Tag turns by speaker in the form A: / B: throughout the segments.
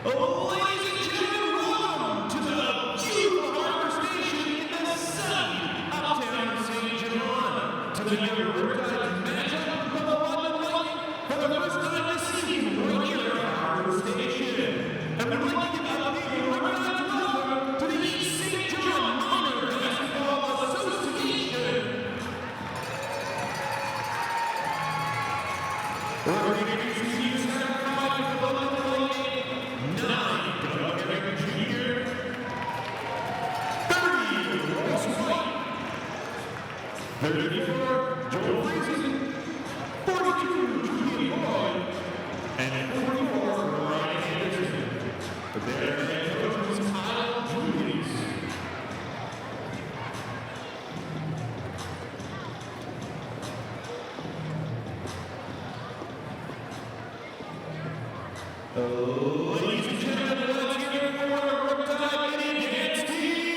A: Ladies and gentlemen, welcome to the beautiful harbor station in the sunny uptown St. John. To the new Riptide matchup of the London Light for the first time this season right here at Harbor Station. And we'd like to give a big Riptide welcome to the East St. John Minor Basketball Association. We're going to introduce you to the London Light. 9, Doug Eric Jr. 30, Ross White. 34, Joel Friesen. 42, Julian Boyd. And 44, Ryan Anderson. Their head coach is Kyle Julius. Ladies and gentlemen, let's hear it for Riptide Dance Team!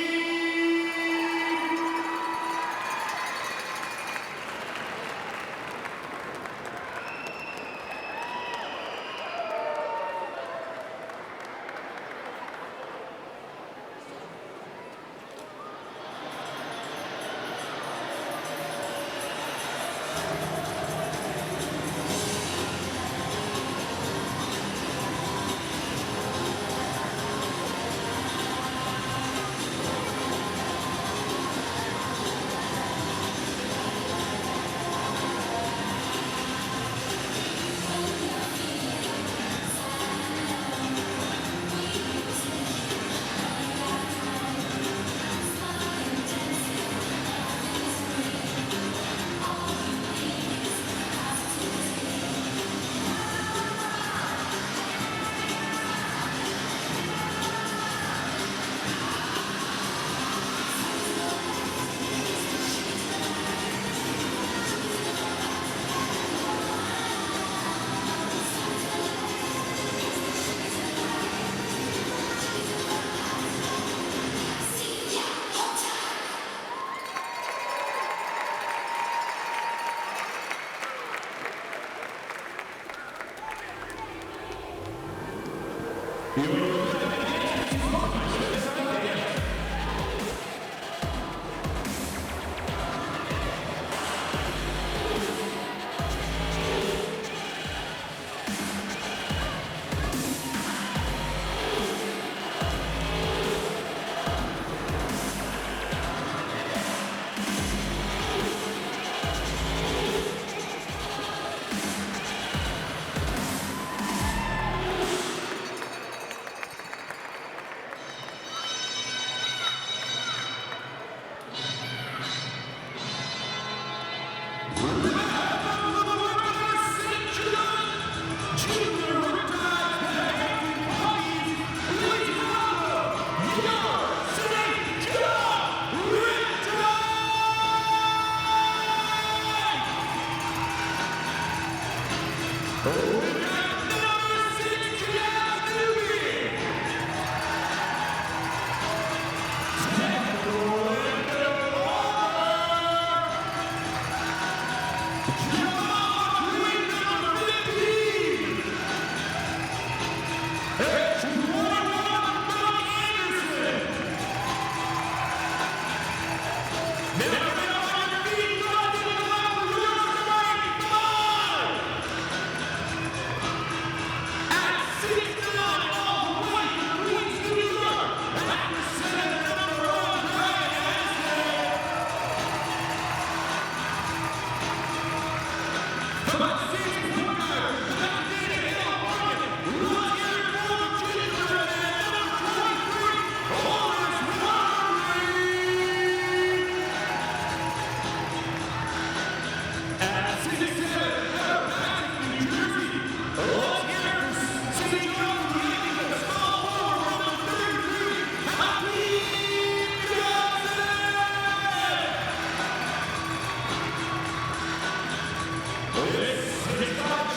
B: This is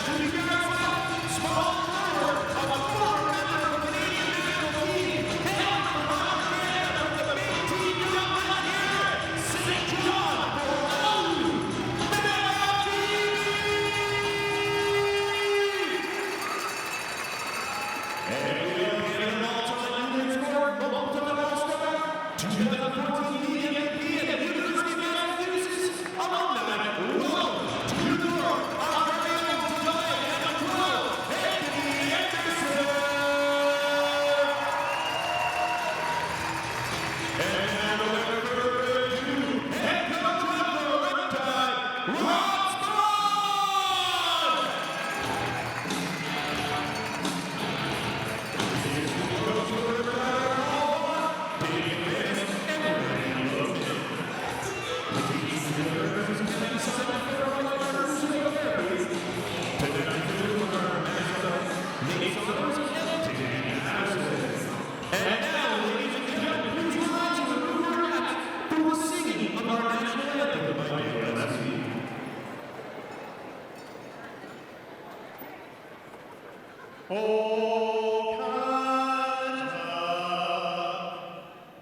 A: Oh, Canada,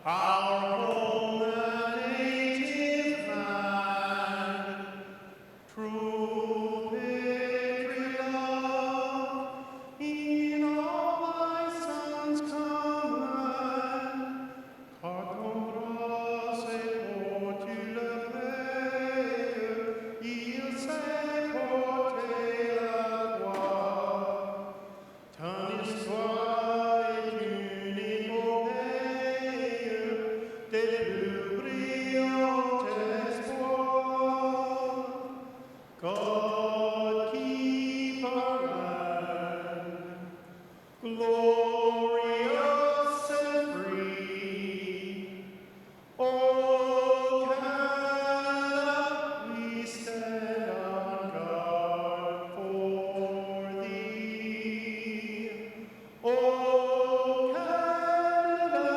A: our home and native land, true patriot love in all thy sons command. Quand c'est pour tu le payes, il sait porter la gloire. Ton histoire est une épopée des plus brillants espoirs. God keep our land glorious and free. Oh, Canada, we stand on guard for thee. Oh, Canada,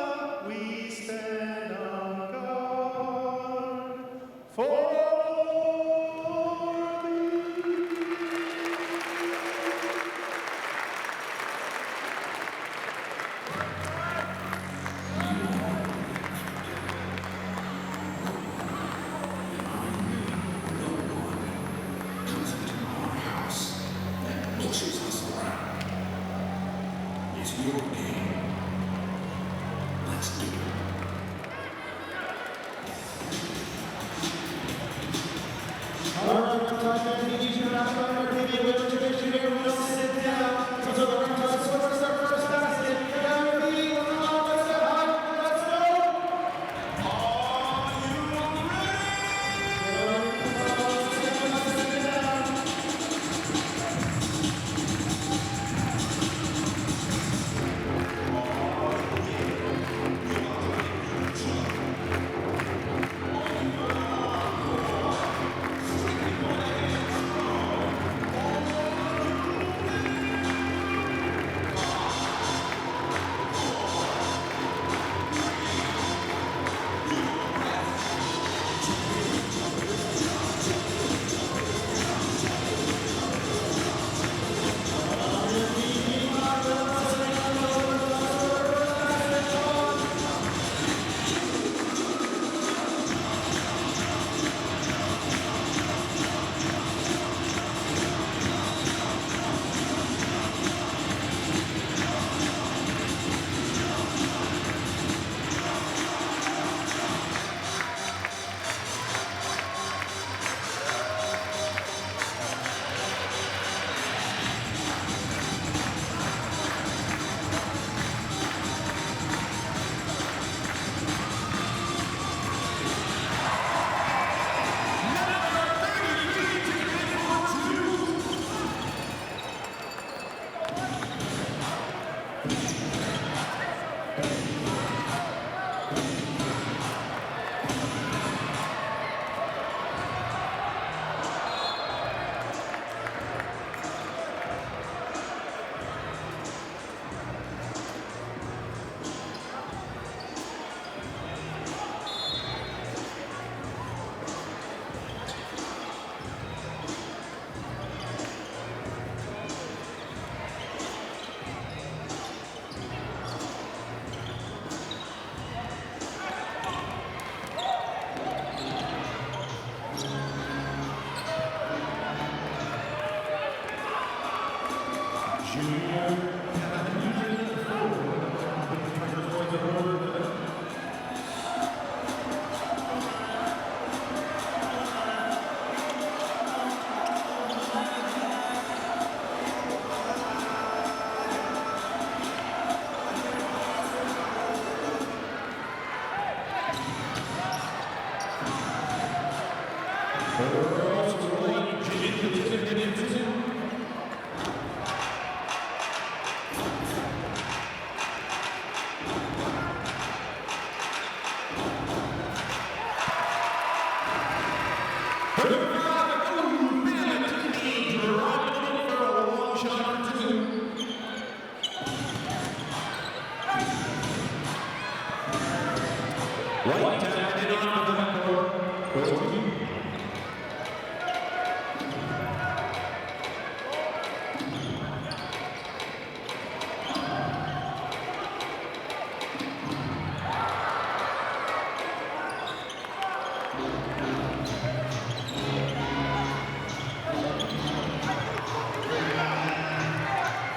A: we stand on guard for thee.
B: Comes into our house and pushes us around. It's your game. Let's do it.
C: All right, Riptide, we need you to have fun. We're taking a tradition here. We don't sit down. So the Riptide Sports are first basket. Get on your feet. Come on, let's get high. Let's go. Are you ready? Let's get down.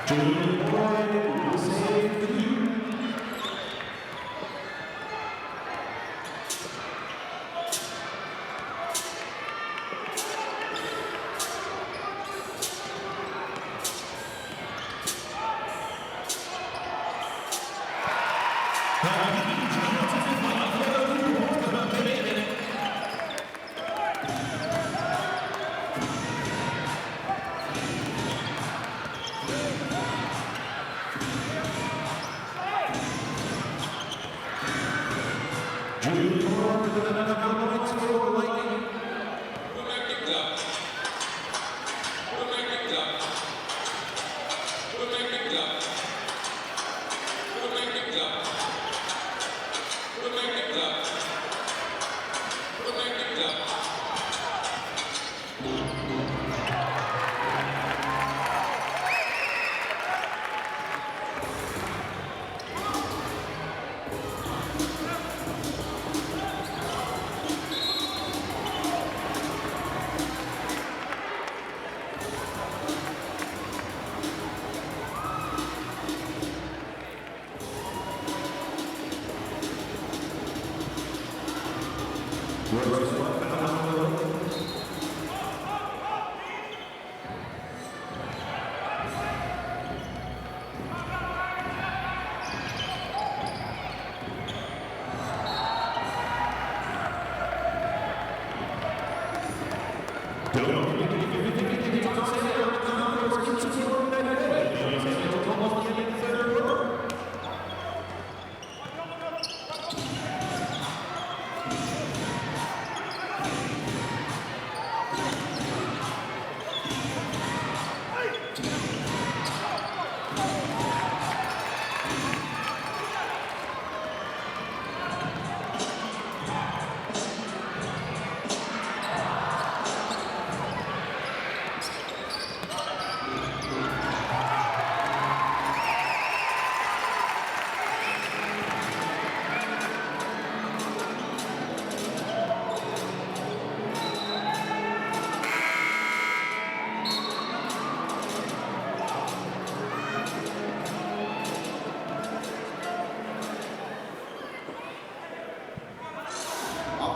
C: Julian Boyd will save the two.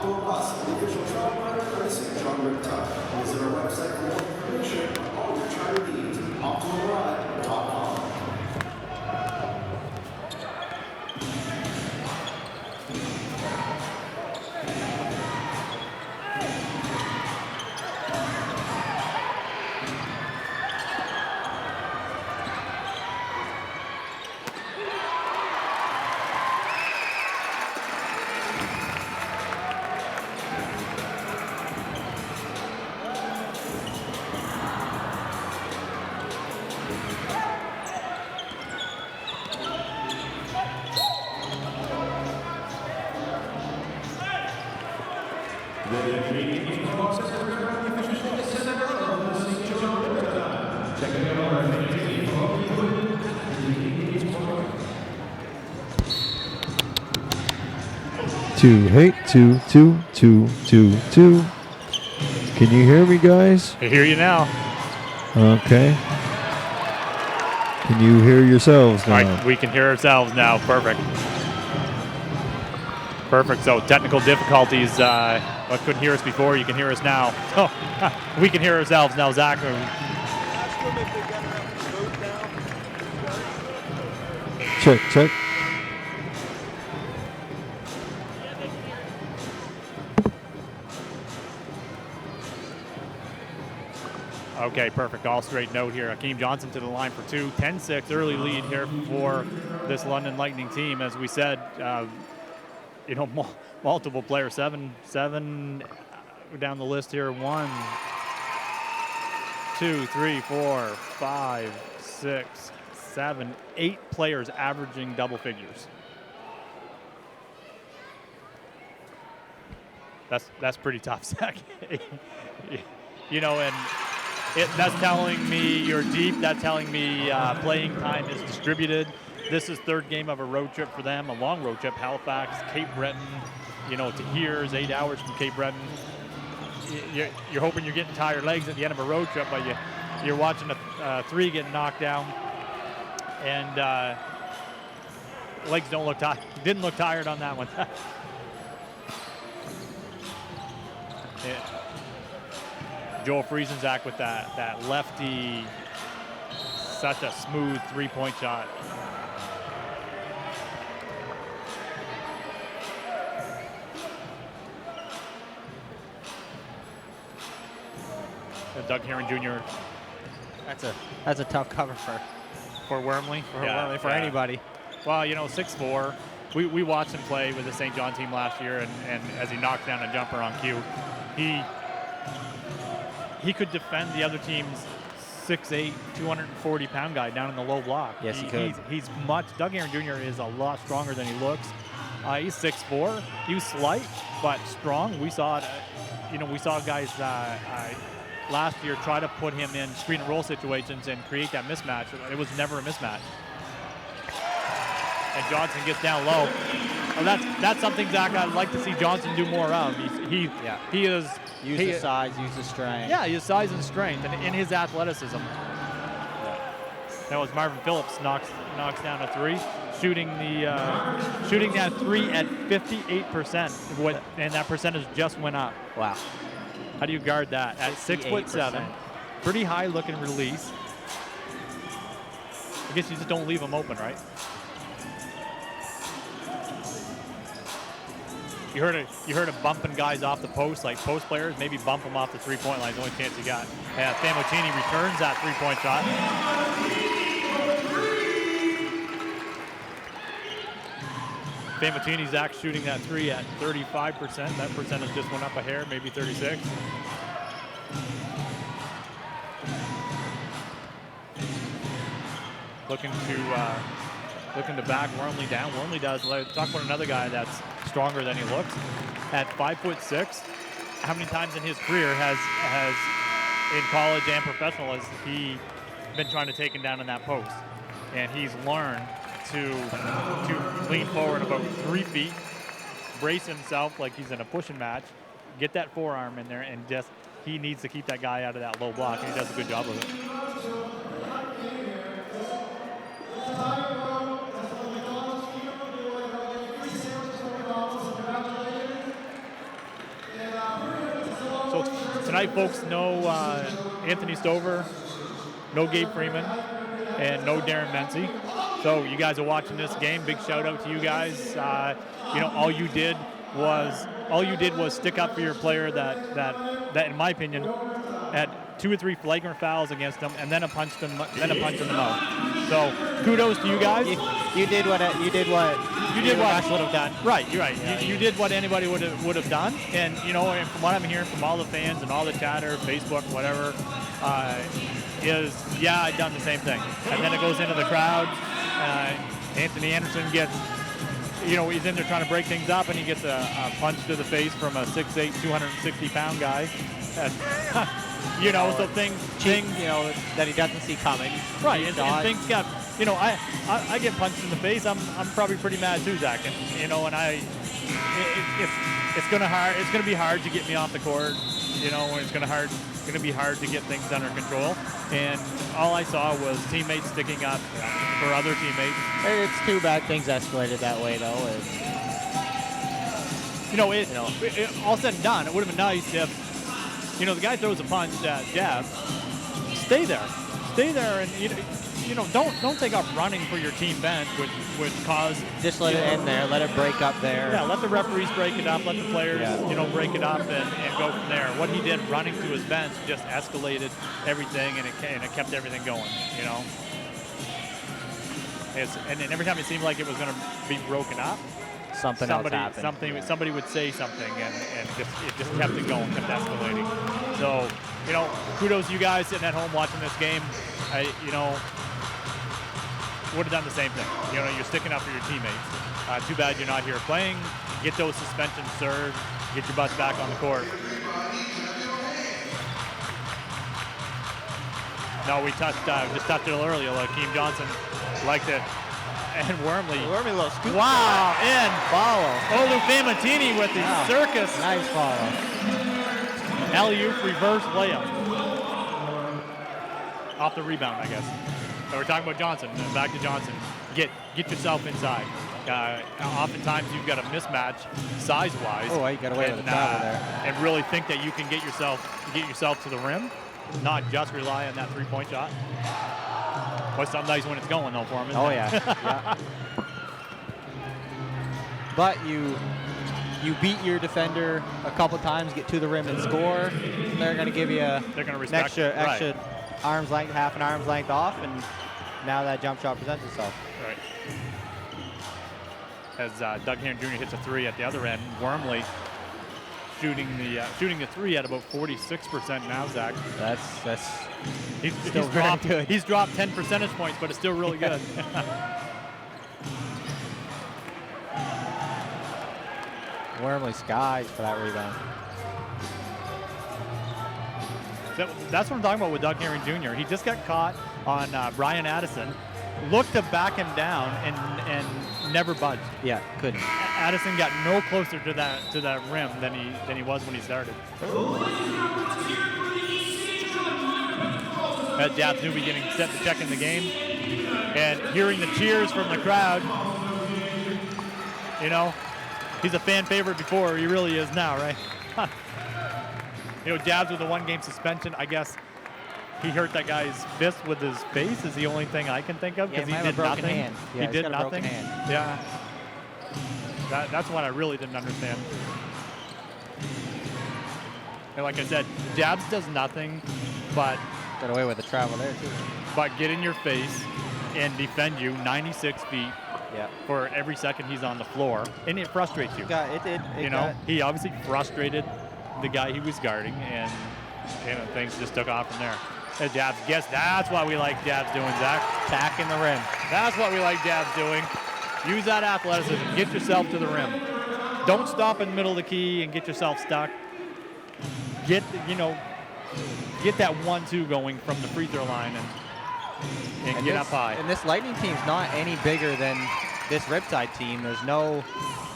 B: The official trial partner for racing, Riptide. Visit our website for more information on all your trial needs. OptimalRide.com.
D: Two. Can you hear me, guys?
E: I hear you now.
D: Okay. Can you hear yourselves now?
E: All right, we can hear ourselves now. Perfect. Perfect. So technical difficulties. I couldn't hear us before. You can hear us now. Oh, we can hear ourselves now, Zach.
D: Check.
E: Okay, perfect. All straight note here. Akeem Johnson to the line for two. 10-6 early lead here for this London Lightning team. As we said, multiple players. Seven down the list here. 1, 2, 3, 4, 5, 6, 7, 8 players averaging double figures. That's pretty tough, Zach. And that's telling me you're deep. That's telling me playing time is distributed. This is third game of a road trip for them, a long road trip. Halifax, Cape Breton, to here is 8 hours from Cape Breton. You're hoping you're getting tired legs at the end of a road trip, but you're watching a 3 get knocked down. And legs don't look tired. Didn't look tired on that one. Joel Friesensack with that lefty, such a smooth three-point shot. Doug Heron Jr.
F: That's a tough cover
E: for Wormley.
F: for anybody.
E: Well, 6'4". We watched him play with the St. John team last year, and as he knocked down a jumper on cue, he could defend the other team's 6'8", 240-pound guy down in the low block.
F: Yes, he could.
E: Doug Aaron Jr. is a lot stronger than he looks. He's 6'4". He was slight, but strong. We saw it. We saw guys last year try to put him in screen and roll situations and create that mismatch. It was never a mismatch. And Johnson gets down low. Well, that's something, Zach, I'd like to see Johnson do more of. He is
F: use the size, use the strength.
E: Yeah, his size and strength, and in his athleticism. That was Marvin Phillips knocks down a three, shooting that three at 58%. And that percentage just went up.
F: Wow.
E: How do you guard that at 6'7"? Pretty high looking release. I guess you just don't leave them open, right? You heard of bumping guys off the post, like post players. Maybe bump them off the three-point line. The only chance you got. Famotini returns that three-point shot. Famotini, Zach, shooting that three at 35%. That percentage just went up a hair, maybe 36. Looking to back Wormley down. Wormley does. Talk about another guy that's stronger than he looks. At 5'6", how many times in his career has in college and professional has he been trying to take him down in that post? And he's learned to lean forward about 3 feet, brace himself like he's in a pushing match, get that forearm in there, and just he needs to keep that guy out of that low block, and he does a good job of it. So tonight, folks, no Anthony Stover, no Gabe Freeman, and no Darren Mency. So you guys are watching this game. Big shout out to you guys. All you did was stick up for your player that in my opinion had 2 or 3 flagrant fouls against him, and then a punch in the mouth. So kudos to you guys.
F: You did what Ash would have done.
E: Right, you're right. Yeah, you did what anybody would have done, and and from what I'm hearing from all the fans and all the chatter, Facebook, whatever, I've done the same thing. And then it goes into the crowd. Anthony Anderson gets, he's in there trying to break things up, and he gets a punch to the face from a 6'8", 260-pound guy. So things
F: that he doesn't see coming.
E: Right, and things got, I get punched in the face. I'm probably pretty mad too, Zach, and it's gonna be hard to get me off the court. It's gonna be hard to get things under control. And all I saw was teammates sticking up for other teammates.
F: It's too bad things escalated that way, though.
E: All said and done, it would have been nice if, the guy throws a punch at Jeff. Stay there, and don't take off running for your team bench, which cause.
F: Just let it end there. Let it break up there.
E: Yeah, let the referees break it up. Let the players, break it up and go from there. What he did running to his bench just escalated everything, and it kept everything going. And every time it seemed like it was going to be broken up,
F: somebody else happened.
E: Somebody would say something, and it just kept it going, kept escalating. So, kudos to you guys sitting at home watching this game. Would have done the same thing. You're sticking up for your teammates. Too bad you're not here playing. Get those suspensions served. Get your butts back on the court. No, we just touched it earlier. Akeem Johnson liked it. And Wormley.
F: Little scoop.
E: Wow, and
F: follow.
E: Olu Famotini with the circus.
F: Nice follow.
E: Alley-oop reverse layup. Off the rebound, I guess. And we're talking about Johnson. And back to Johnson. Get yourself inside. Oftentimes you've got a mismatch size-wise.
F: Oh, you got away with the travel there.
E: And really think that you can get yourself to the rim, not just rely on that three-point shot. But something nice when it's going though for him.
F: Oh yeah. Yeah. But you beat your defender a couple times, get to the rim and score. And they're going to give you an extra arm's length, half an arm's length off, and now that jump shot presents itself.
E: Right. As Doug Heron Jr. hits a three at the other end, Wormley shooting the three at about 46% now, Zach. He's dropped 10 percentage points, but it's still really good.
F: Wormley skies for that rebound.
E: That's what I'm talking about with Doug Heron Jr. He just got caught on Brian Addison, looked to back him down and never budged.
F: Yeah, couldn't.
E: Addison got no closer to that rim than he was when he started. Jabs Newby getting set to check in the game, and hearing the cheers from the crowd. You know, he's a fan favorite before. He really is now, right? You know, Jabs with a 1-game suspension. I guess he hurt that guy's fist with his face is the only thing I can think of, because he did nothing.
F: Hand. Yeah,
E: he did nothing. Yeah. That's what I really didn't understand. And like I said, Jabs does nothing but
F: got away with the travel there too.
E: But get in your face and defend you 96 feet for every second he's on the floor, and it frustrates you. He obviously frustrated the guy he was guarding, and things just took off from there. And Jabs, guess that's what we like Jabs doing, Zach.
F: Attacking the rim.
E: That's what we like Jabs doing. Use that athleticism. Get yourself to the rim. Don't stop in the middle of the key and get yourself stuck. Get that 1-2 going from the free throw line and get up high.
F: And this Lightning team's not any bigger than this Riptide team. There's no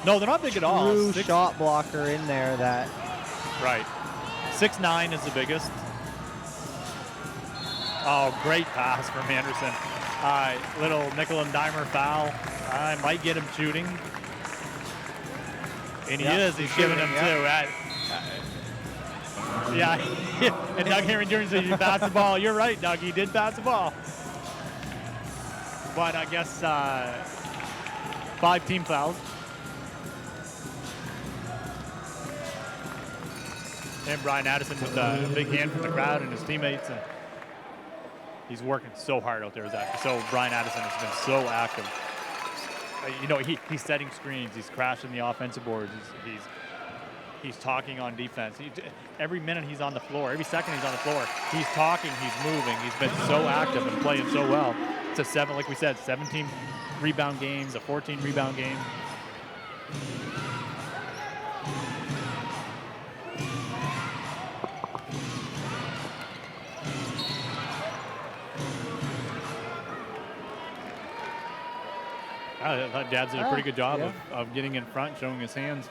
E: they're not big at all.
F: True shot blocker in there that.
E: Right. 6'9" is the biggest. Oh, great pass from Anderson. Little nickel and dimer foul. I might get him shooting. And he is. He's giving him two. And Doug Heron Jr. said he passed the ball. You're right, Doug. He did pass the ball. But I guess 5 team fouls. And Brian Addison with a big hand from the crowd and his teammates. And he's working so hard out there, Zach. So Brian Addison has been so active. He's setting screens. He's crashing the offensive boards. He's talking on defense. Every minute he's on the floor, every second he's on the floor, he's talking, he's moving. He's been so active and playing so well. It's a 17 rebound games, a 14 rebound game. I thought Jabs did a pretty good job of getting in front, showing his hands.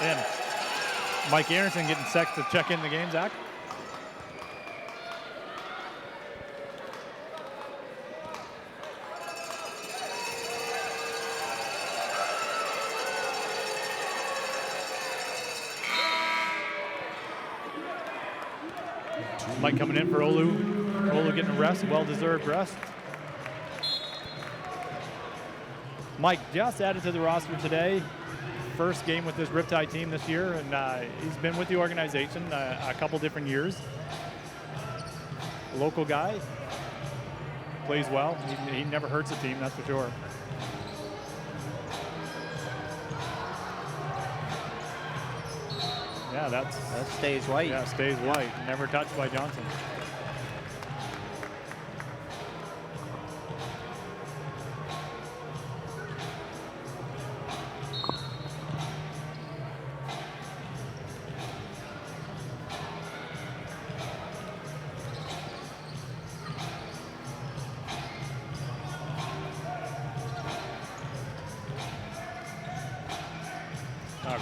E: And Mike Anderson getting set to check in the game, Zach. Mike coming in for Olu. Olu getting a rest, well-deserved rest. Mike just added to the roster today. First game with this Riptide team this year, and he's been with the organization a couple different years. Local guy, plays well. He never hurts a team, that's for sure. Yeah, that
F: stays white.
E: Yeah, stays white. Never touched by Johnson.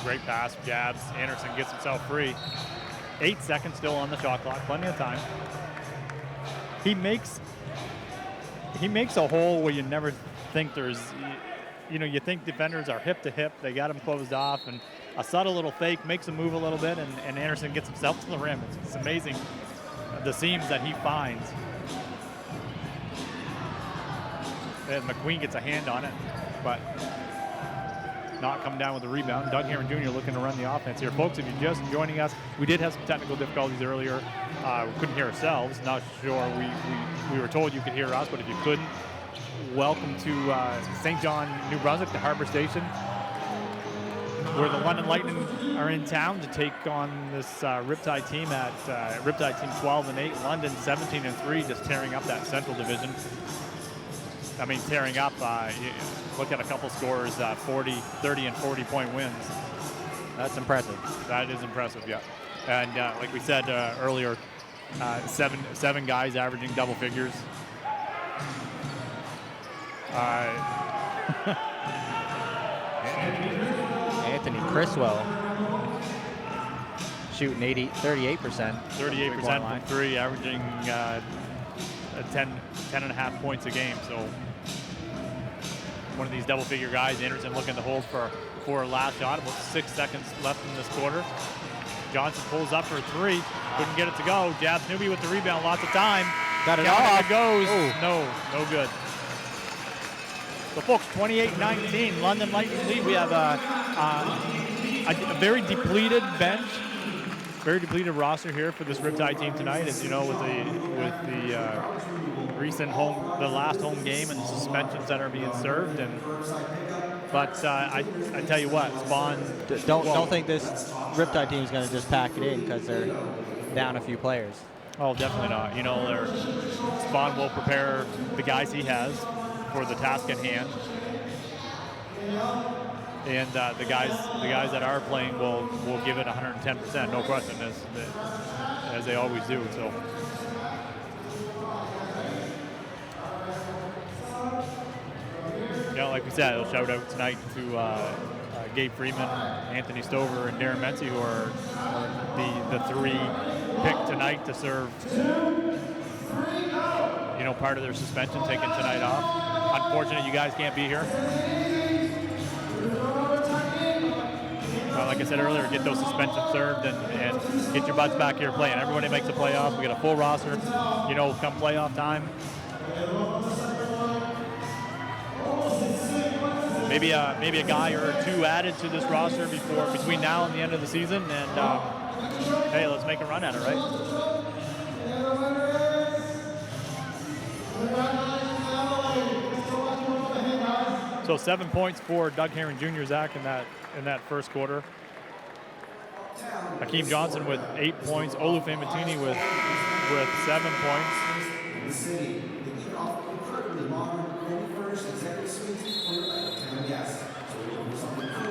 E: Great pass, jabs. Anderson gets himself free. 8 seconds still on the shot clock, plenty of time. He makes a hole where you never think there's, you think defenders are hip to hip. They got him closed off, and a subtle little fake makes him move a little bit, and Anderson gets himself to the rim. It's amazing the seams that he finds. And McQueen gets a hand on it, but not coming down with the rebound. Doug Heron Jr. looking to run the offense here. Folks, if you're just joining us, we did have some technical difficulties earlier. We couldn't hear ourselves. Not sure. We were told you could hear us, but if you couldn't, welcome to St. John, New Brunswick, the Harbor Station, where the London Lightning are in town to take on this Riptide team at Riptide team 12-8, London 17-3, just tearing up that Central Division. I mean, tearing up. Look at a couple scores, 30 and 40-point wins.
F: That's impressive.
E: That is impressive, yeah. And like we said earlier, seven guys averaging double figures.
F: Anthony Criswell shooting 38%.
E: 38% from three, averaging 10.5 points a game. So one of these double-figure guys. Anderson looking to hold for a last shot. About 6 seconds left in this quarter. Johnson pulls up for three. Couldn't get it to go. Jabs Newby with the rebound. Lots of time.
F: Got it
E: Counting
F: off.
E: It goes.
F: Ooh.
E: No good. So, folks, 28-19. London Lightning lead. We have a very depleted bench. Very depleted roster here for this Riptide team tonight, as you know, with the recent the last home game and the suspensions that are being served. But I tell you what, Spawn.
F: Don't think this Riptide team is going to just pack it in because they're down a few players.
E: Oh, definitely not. Spawn will prepare the guys he has for the task at hand. And the guys that are playing will give it 110%, no question, as they always do. So, like we said, a shout out tonight to Gabe Freeman, Anthony Stover, and Darren Mency, who are the three picked tonight to serve, part of their suspension, taking tonight off. Unfortunate you guys can't be here. Like I said earlier, get those suspensions served and get your butts back here playing. Everybody makes the playoffs. We got a full roster, come playoff time. Maybe a guy or two added to this roster between now and the end of the season. And hey, let's make a run at it, right? So 7 points for Doug Heron Jr., Zach, in that first quarter. Hakeem Johnson with 8 points. Olufe Matini with 7 points.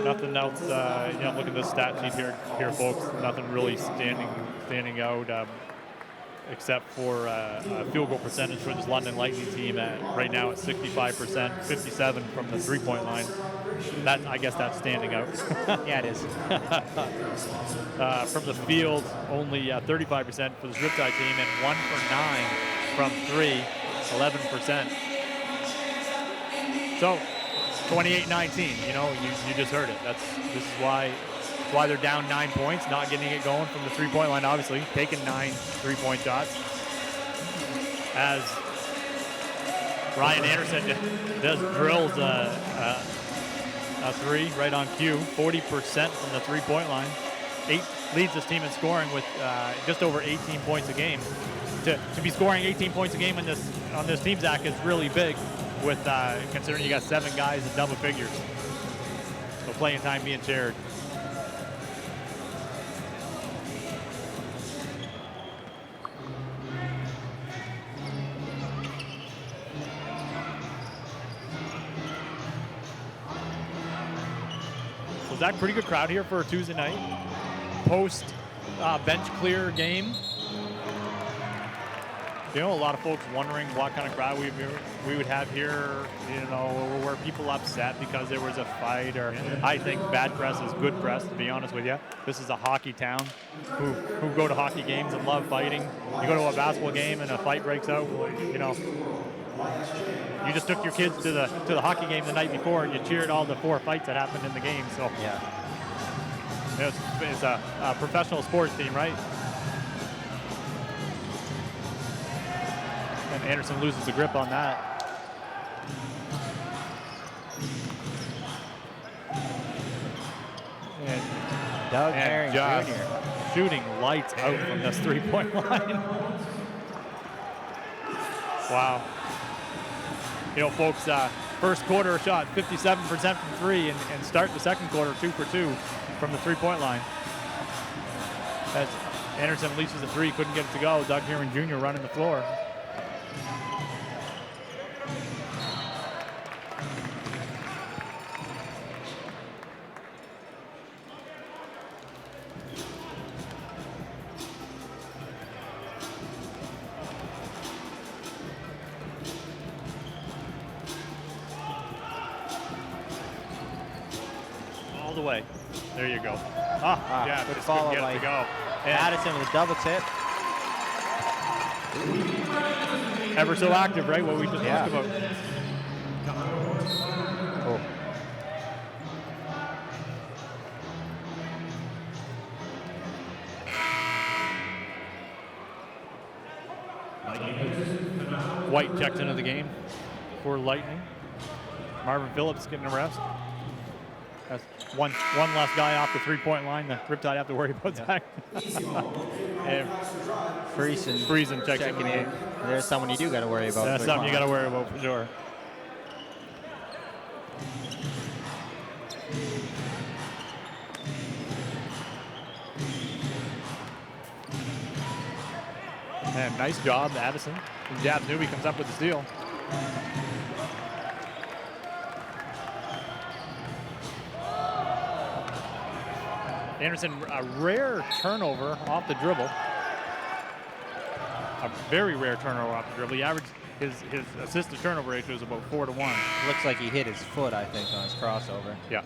E: Nothing else. Look at this stat sheet here, folks. Nothing really standing out. Except for a field goal percentage for this London Lightning team right now at 65%, 57 from the three-point line. I guess that's standing out.
F: Yeah, it is.
E: From the field, only 35% for this Riptide team, and 1 for 9 from three, 11%. So 28-19. You just heard it. This is why they're down 9 points, not getting it going from the three-point line, obviously, taking 9 three-point shots. As Ryan Anderson drills a three right on cue, 40% from the three-point line. Leads this team in scoring with just over 18 points a game. To be scoring 18 points a game on this team, Zach, is really big, with considering you got 7 guys in double figures. So playing time being shared. Was that pretty good crowd here for a Tuesday night? Post bench clear game. You know, a lot of folks wondering what kind of crowd we would have here. You know, were people upset because there was a fight? Or I think bad press is good press, to be honest with you. This is a hockey town who go to hockey games and love fighting. You go to a basketball game and a fight breaks out, you know. You just took your kids to the hockey game the night before and you cheered all the 4 fights that happened in the game. So yeah, it's a professional sports team, right? And Anderson loses the grip on that. And
F: Doug Herring
E: just
F: Jr.
E: shooting lights out from this 3-point line. Wow. You know, folks, first quarter shot 57% from 3 and start the second quarter 2 for 2 from the 3-point line. As Anderson releases the 3, couldn't get it to go. Doug Herring Jr. running the floor. The way. There you go. Yeah,
F: good
E: just
F: follow
E: couldn't get it to go. And
F: Addison with a double tip.
E: ever so active, right? What we just talked about.
F: Oh.
E: White checks into the game for Lightning. Marvin Phillips getting a rest. That's one less guy off the 3-point line. The Riptide have to worry about that. And Friesen checking in.
F: There's someone you do got to worry about.
E: That's something you got to worry about for sure. And nice job, Addison. And Jabs Newby comes up with the steal. Anderson, a rare turnover off the dribble. A very rare turnover off the dribble. He averaged his assist to turnover ratio is about 4 to 1.
F: Looks like he hit his foot, I think, on his crossover.
E: Yeah.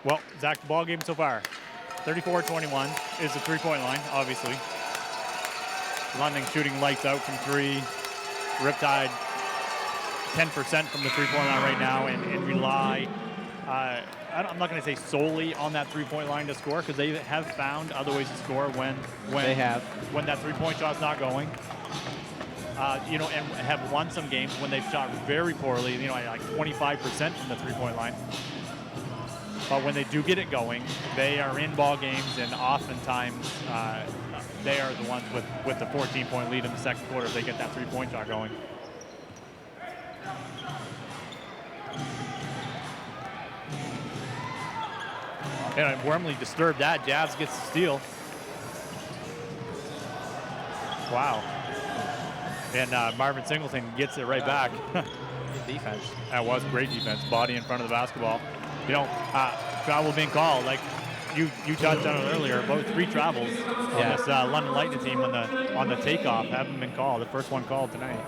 E: Well, Zach, the ball game so far, 34-21 is the 3-point line, obviously. London shooting lights out from 3. Riptide 10% from the 3-point line right now and rely, I'm not going to say solely on that 3-point line to score, because they have found other ways to score when that 3-point shot's not going. You know, and have won some games when they've shot very poorly, you know, like 25% from the 3-point line. But when they do get it going, they are in ball games, and oftentimes they are the ones with the 14-point lead in the second quarter if they get that 3-point shot going. And Wormley disturbed that. Jazz gets the steal. Wow. And Marvin Singleton gets it right back.
F: Good defense.
E: That was great defense. Body in front of the basketball. You know, travel being called, like you touched on it earlier, about 3 travels on this London Lightning team on the takeoff haven't been called. The first one called tonight.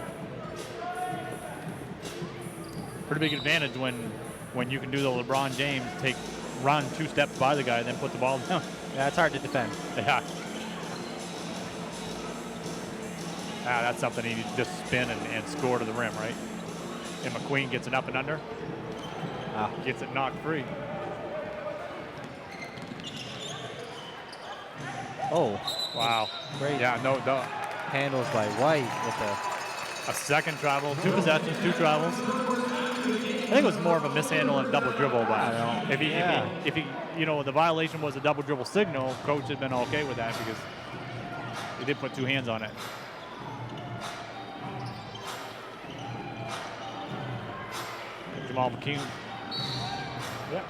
E: Pretty big advantage when you can do the LeBron James, run 2 steps by the guy, then put the ball down.
F: Yeah, it's hard to defend.
E: Yeah. That's something he needs to just spin and score to the rim, right? And McQueen gets it up and under. Gets it knocked free.
F: Oh.
E: Wow.
F: Great.
E: Yeah, no.
F: Handles by White with
E: a second travel, 2 possessions, 2 travels. I think it was more of a mishandle and double dribble, but I don't know. If he, you know, the violation was a double dribble signal, coach had been okay with that because he did put 2 hands on it. Jamal McKeon. Yeah.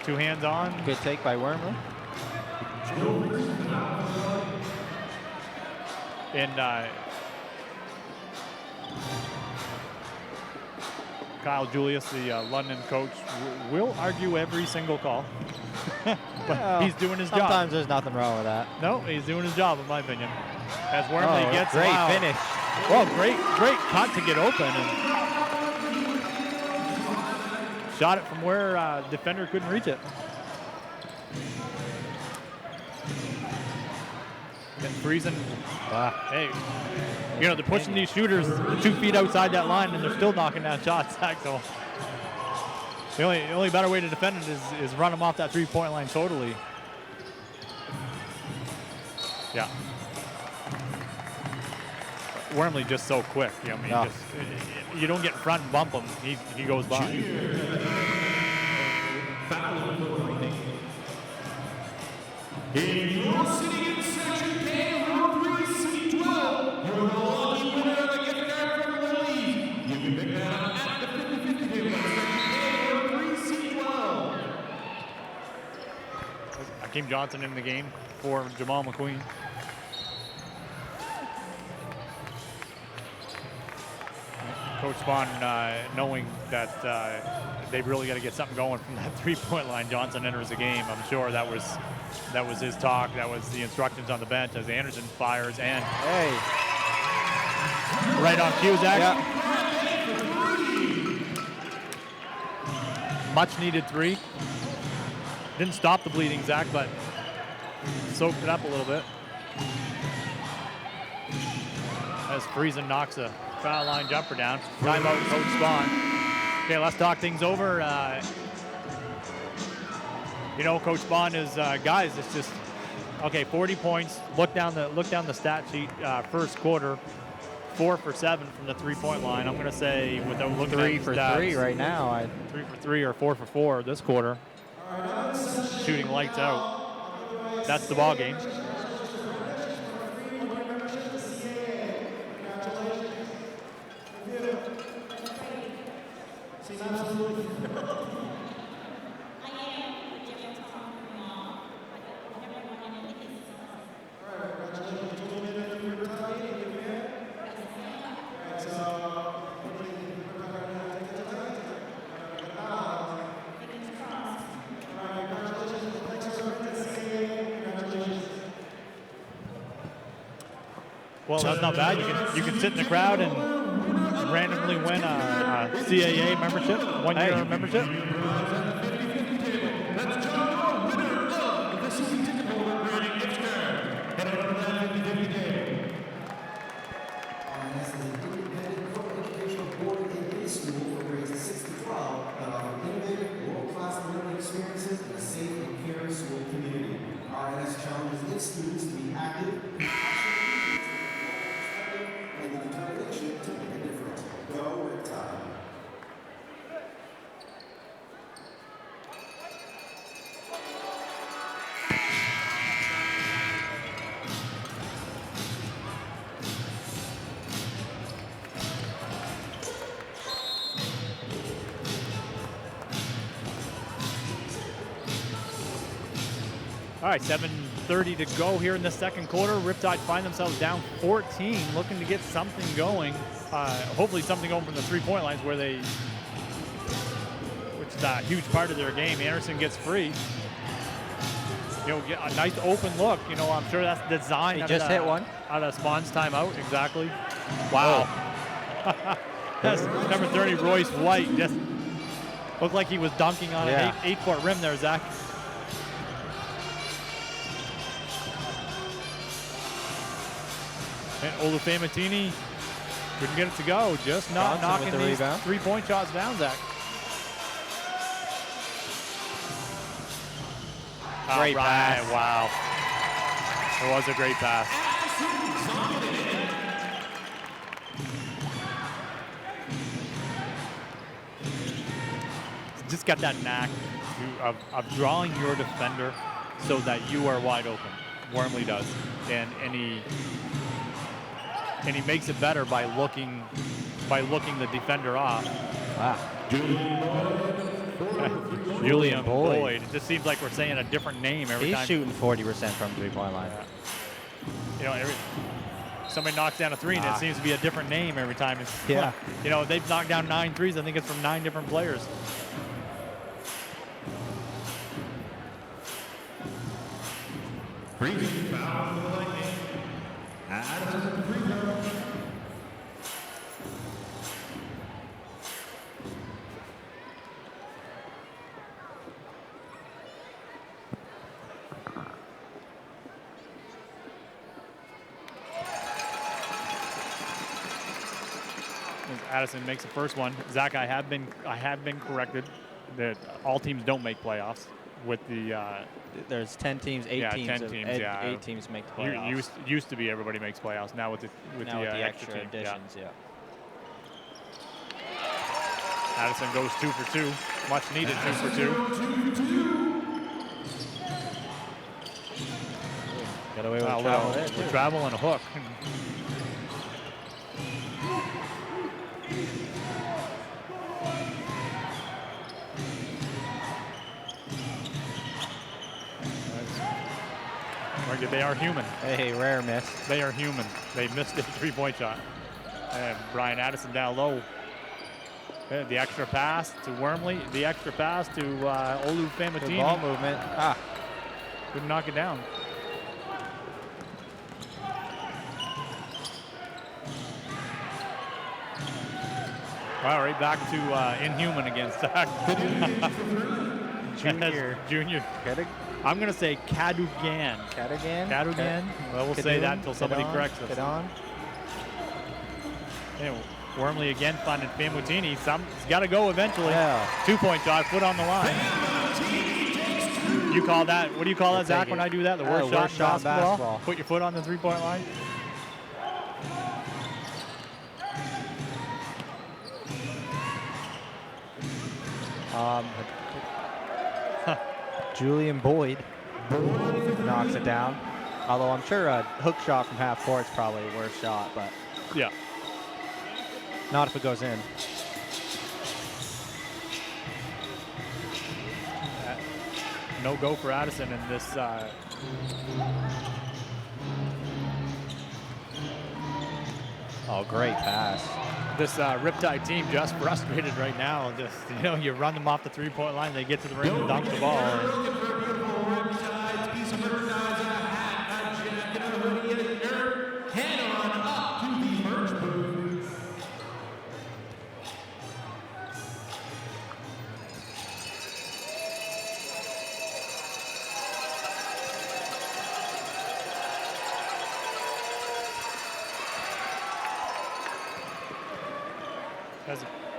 E: Two hands on.
F: Good take by Wormley.
E: And Kyle Julius, the London coach, will argue every single call. But he's doing his job.
F: Sometimes there's nothing wrong with that.
E: No, he's doing his job, in my opinion. As Wormley gets
F: great
E: loud.
F: finish.
E: Well, great cut to get open. And shot it from where defender couldn't reach it. And Friesen, hey, you know, they're pushing these shooters 2 feet outside that line, and they're still knocking down shots. So the only better way to defend it is run them off that 3-point line totally. Yeah. Wormley just so quick. You know, I mean, you don't get in front and bump him. He goes by.
A: If you're sitting in section K, row 3, seat 12, you're the lucky winner of the gift card from the league. You can pick that up at the 50-50 table in section K, row 3, seat 12.
E: Hakeem Johnson in the game for Jamal McQueen. Coach Spahn, knowing that they've really got to get something going from that 3-point line, Johnson enters the game. I'm sure that was his talk. That was the instructions on the bench as Anderson fires and right on cue, Zach.
F: Yeah.
E: Much needed 3. Didn't stop the bleeding, Zach, but soaked it up a little bit. As Friesen knocks a foul line jumper down. Timeout, Coach Spahn. Okay, let's talk things over. You know, Coach Spahn is guys. It's just okay. 40 points. Look down the stat sheet. First quarter, 4 for 7 from the 3-point line. I'm gonna say without looking
F: 3
E: at
F: for
E: stats,
F: 3 right now.
E: 3 for 3 or 4 for 4 this quarter. Shooting lights out. That's the ball game. Well, that's not bad. You can sit in the crowd and randomly win a CAA membership, 1-year membership.
A: Let's join our winner of the season ticket holder grading gift card. Head over to that 50-50 table.
B: RNS is an independent co-educational board and day school for grades 6 to 12 that offer innovative, world-class learning experiences in a safe and caring school community. RNS challenges its students to be active, and the determination to make a difference. Go Riptide.
E: All right, 7:30 to go here in the second quarter. Riptide find themselves down 14, looking to get something going. Hopefully something going from the 3-point lines which is a huge part of their game. Anderson gets free. You know, get a nice open look. You know, I'm sure that's designed.
F: He just hit one.
E: Out of Spawn's timeout, exactly. Wow. That's number 30, Royce White. Just looked like he was dunking on an 8-foot rim there, Zach. And Olufematini couldn't get it to go. Just not
F: Johnson
E: knocking these 3-point shots down, Zach.
F: Great pass.
E: Wow. It was a great pass. Just got that knack of drawing your defender so that you are wide open. Wormley does. And he and he makes it better by looking the defender off.
F: Wow.
E: Julian Boyd. It just seems like we're saying a different name every time.
F: He's shooting 40% from 3-point line.
E: Yeah. Somebody knocks down a three, and it seems to be a different name every time.
F: Yeah.
E: They've knocked down 9 threes. I think it's from 9 different players.
A: Free foul for the Lightning. Addison free throw.
E: Addison makes the first one. Zach, I have been corrected that all teams don't make playoffs. With the
F: there's 10 teams, 8
E: yeah,
F: teams.
E: 10 teams. Yeah,
F: 8 teams make the playoffs.
E: Used to be everybody makes playoffs. Now with the
F: extra
E: team,
F: additions, yeah.
E: Addison goes 2 for 2. Much needed 2 for 2.
F: Got away with travel there, too.
E: Travel and a hook. They are human.
F: Hey, rare miss.
E: They are human. They missed a 3-point shot. And Brian Addison down low. The extra pass to Wormley. The extra pass to Olu Famatini.
F: Good ball movement.
E: Couldn't knock it down. All right, back to inhuman against Zach. Junior. I'm going to say Cadogan.
F: Cadogan?
E: Well, we'll say that until somebody corrects us. Wormley again finding Famutini. He's got to go eventually.
F: Yeah.
E: 2-point shot, foot on the line. You call that, what do you call that, Zach, when I do that? The worst shot in basketball? Put your foot on the 3-point line?
F: Julian Boyd knocks it down. Although I'm sure a hook shot from half court is probably a worse shot, but
E: yeah,
F: not if it goes in.
E: No go for Addison in this.
F: Oh, great pass.
E: This Riptide team just frustrated right now. Just you run them off the 3-point line, they get to the rim and dunk the ball.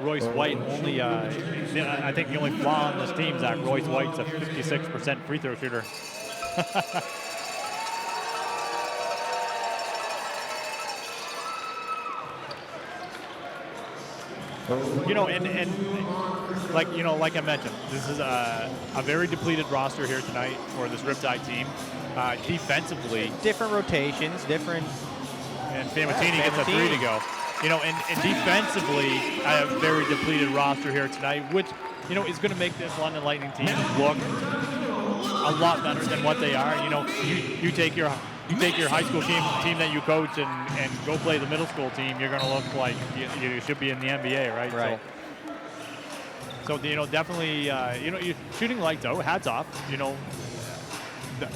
E: Royce White only, I think the only flaw on this team, Zach, Royce White's a 56% free throw shooter. Like I mentioned, this is a very depleted roster here tonight for this Riptide team. Defensively,
F: different rotations, different.
E: And Famutini gets a 3 to go. And defensively, I have a very depleted roster here tonight, which, is going to make this London Lightning team look a lot better than what they are. You take your high school team that you coach and go play the middle school team, you're going to look like you should be in the NBA, right?
F: Right.
E: So definitely, you're shooting lights out. Hats off.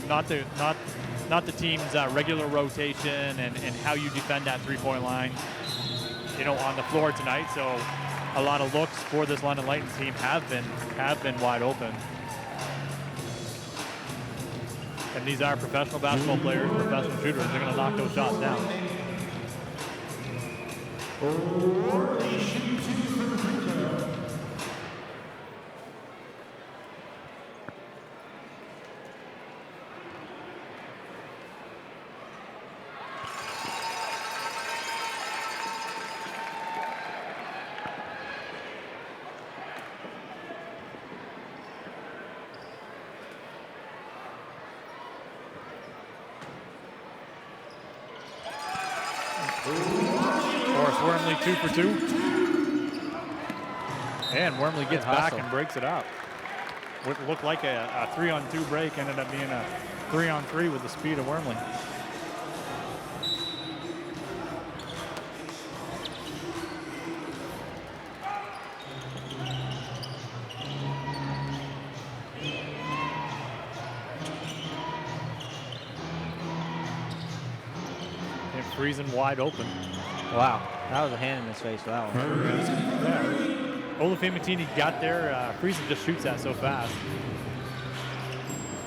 E: Not the team's regular rotation and how you defend that 3-point line. On the floor tonight, so a lot of looks for this London Lightning team have been wide open. And these are professional basketball players, professional shooters. They're going to knock those shots down. Forrest Wormley 2 for 2. And Wormley gets back and breaks it up. What looked like a 3-on-2 break ended up being a 3-on-3 with the speed of Wormley. And Friesen wide open.
F: Wow, that was a hand in his face for that one.
E: Olafemi-Matini got there. Friesen just shoots that so fast.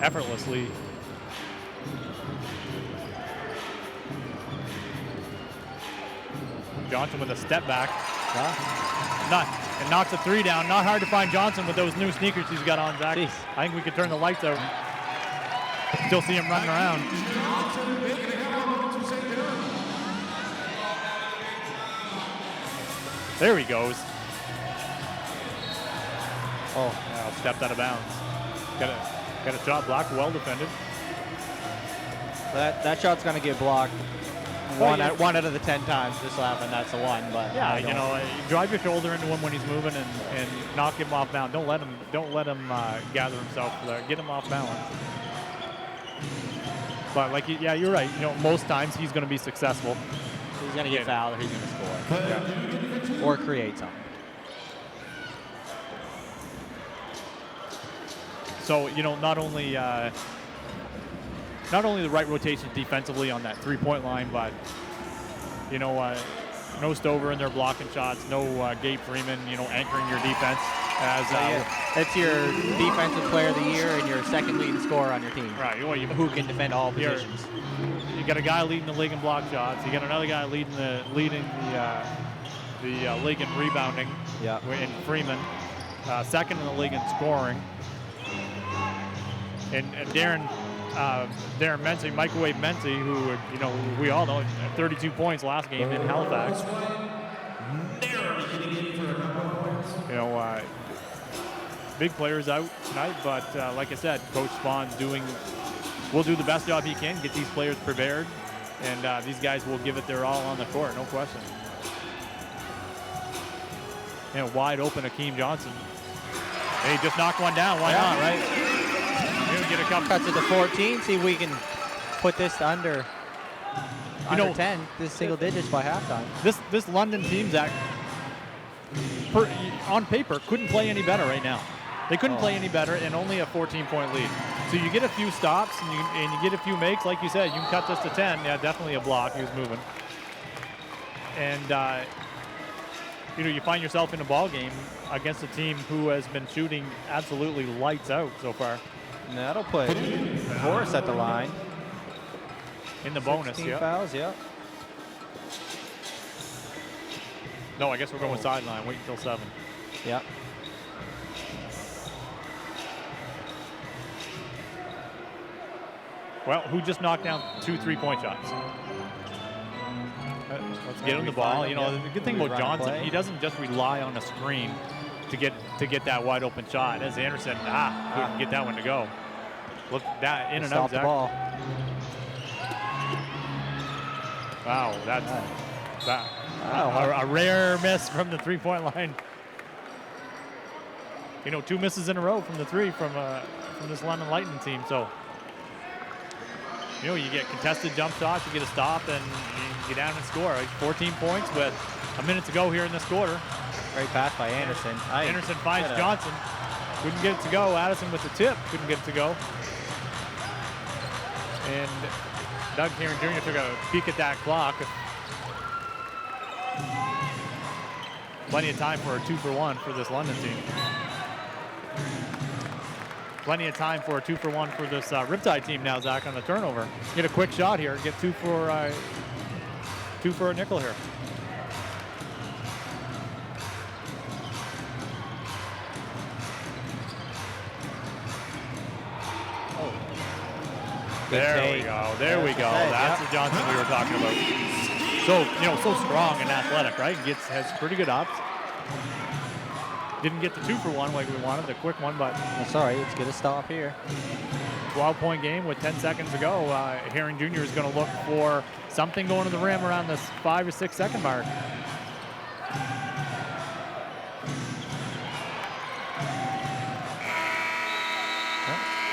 E: Effortlessly. Johnson with a step back. And knocks a 3 down. Not hard to find Johnson with those new sneakers he's got on, Zach.
F: Jeez.
E: I think we could turn the lights out. Still see him running around. There he goes. Oh, stepped out of bounds. Got a shot blocked, well defended.
F: That shot's gonna get blocked one out of the 10 times. Just so happen that's the one, but
E: yeah, you know, drive your shoulder into him when he's moving and knock him off bounds. Don't let him gather himself. Get him off balance. But yeah, you're right. You know, most times he's going to be successful.
F: He's going to get fouled or he's going to score. Yeah. Or create something.
E: So, you know, not only the right rotations defensively on that three-point line, but, you know, no Stover in there blocking shots, no Gabe Freeman, you know, anchoring your defense.
F: That's your defensive player of the year and your second leading scorer on your team.
E: Right. Well,
F: who can defend all positions.
E: You got a guy leading the league in block shots. You got another guy leading the league in rebounding.
F: Yeah.
E: In Freeman, second in the league in scoring. And Darren Mency, Microwave Mency, who, you know, we all know, 32 points last game in Halifax. You know, big players out tonight, but like I said, Coach Spawn will do the best job he can, get these players prepared, and these guys will give it their all on the court, no question. You know, wide open Akeem Johnson. Hey, just knocked one down, why not, right? He'll get a couple.
F: Cuts it to 14, see if we can put this under 10, this single digits by halftime.
E: This London team, Zach, on paper, couldn't play any better right now. They couldn't play any better, and only a 14-point lead. So you get a few stops and you get a few makes, like you said, you can cut this to 10. Yeah, definitely a block. He was moving, and you know, you find yourself in a ball game against a team who has been shooting absolutely lights out so far.
F: And that'll put Horace at the line.
E: In the bonus, yeah.
F: Fouls, yeah.
E: No, I guess we're going sideline. Wait until 7.
F: Yep.
E: Well, who just knocked down 2 3-point shots? Let's get him the ball. You know, the good thing about Johnson, he doesn't just rely on a screen to get that wide open shot. As Anderson, couldn't get that one to go. Look, that in and out, Zach.
F: The ball.
E: Wow, a rare miss from the 3-point line. You know, 2 misses in a row from the 3 from this London Lightning team. So, you know, you get contested jump shots, you get a stop, and you get down and score. 14 points with a minute to go here in this quarter.
F: Great pass by Anderson.
E: Anderson finds Johnson. Couldn't get it to go. Addison with the tip. Couldn't get it to go. And Doug Kieran Jr. took a peek at that clock. Plenty of time for a 2-for-1 for this London team. Plenty of time for a 2-for-1 for this Riptide team now, Zach, on the turnover. Get a quick shot here. Get 2 for a nickel here. There we go. There we go. That's the Johnson we were talking about. So, you know, so strong and athletic, right? Has pretty good ups. Didn't get the 2-for-1 like we wanted, the quick one, but
F: that's all right. Let's get a stop here.
E: 12-point game with 10 seconds to go. Herring Jr. is going to look for something going to the rim around this 5 or 6 second mark.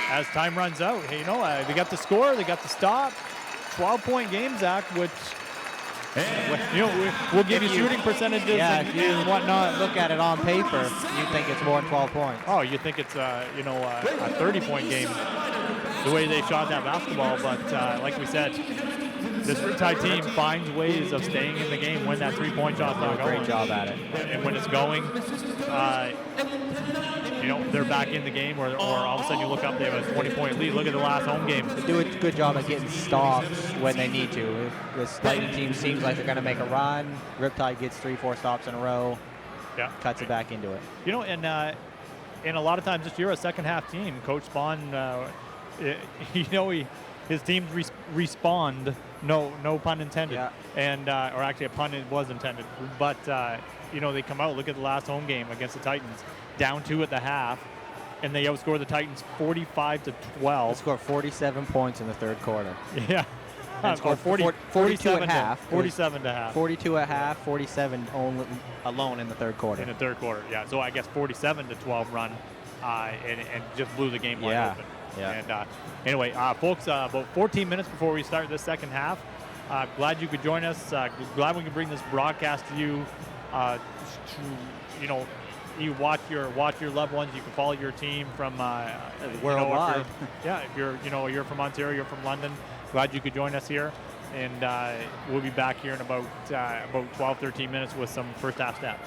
E: As time runs out, hey, they got the score, they got the stop. 12-point game, Zach, which we'll give you shooting percentages and whatnot.
F: Look at it on paper, you think it's more than 12 points.
E: Oh, you think it's a 30-point game the way they shot that basketball, but like we said, this Riptide team finds ways of staying in the game when that three-point shot's not going.
F: Great job at it.
E: And when it's going, they're back in the game, or all of a sudden you look up, they have a 20-point lead. Look at the last home game.
F: They do a good job at getting stops when they need to. This Titan team seems like they're going to make a run. Riptide gets 3-4 stops in a row.
E: Yeah,
F: cuts it back into it.
E: And a lot of times, if you're a second-half team, Coach Spawn, his teams respond. No pun intended.
F: Yeah.
E: And or actually a pun was intended. But they come out. Look at the last home game against the Titans, down 2 at the half, and they outscore the Titans 45-12.
F: They scored 47 points in the third quarter.
E: Yeah.
F: Scored 42 at half.
E: 47 to half.
F: 42 at half. 47 alone in the third quarter.
E: In the third quarter, yeah. So I guess 47-12 run, and just blew the game wide open.
F: Yeah.
E: And anyway, folks, about 14 minutes before we start this second half, glad you could join us. Glad we can bring this broadcast to you. You watch your loved ones. You can follow your team from
F: worldwide.
E: If you're from Ontario, you're from London. Glad you could join us here, and we'll be back here in about 12, 13 minutes with some first half stats.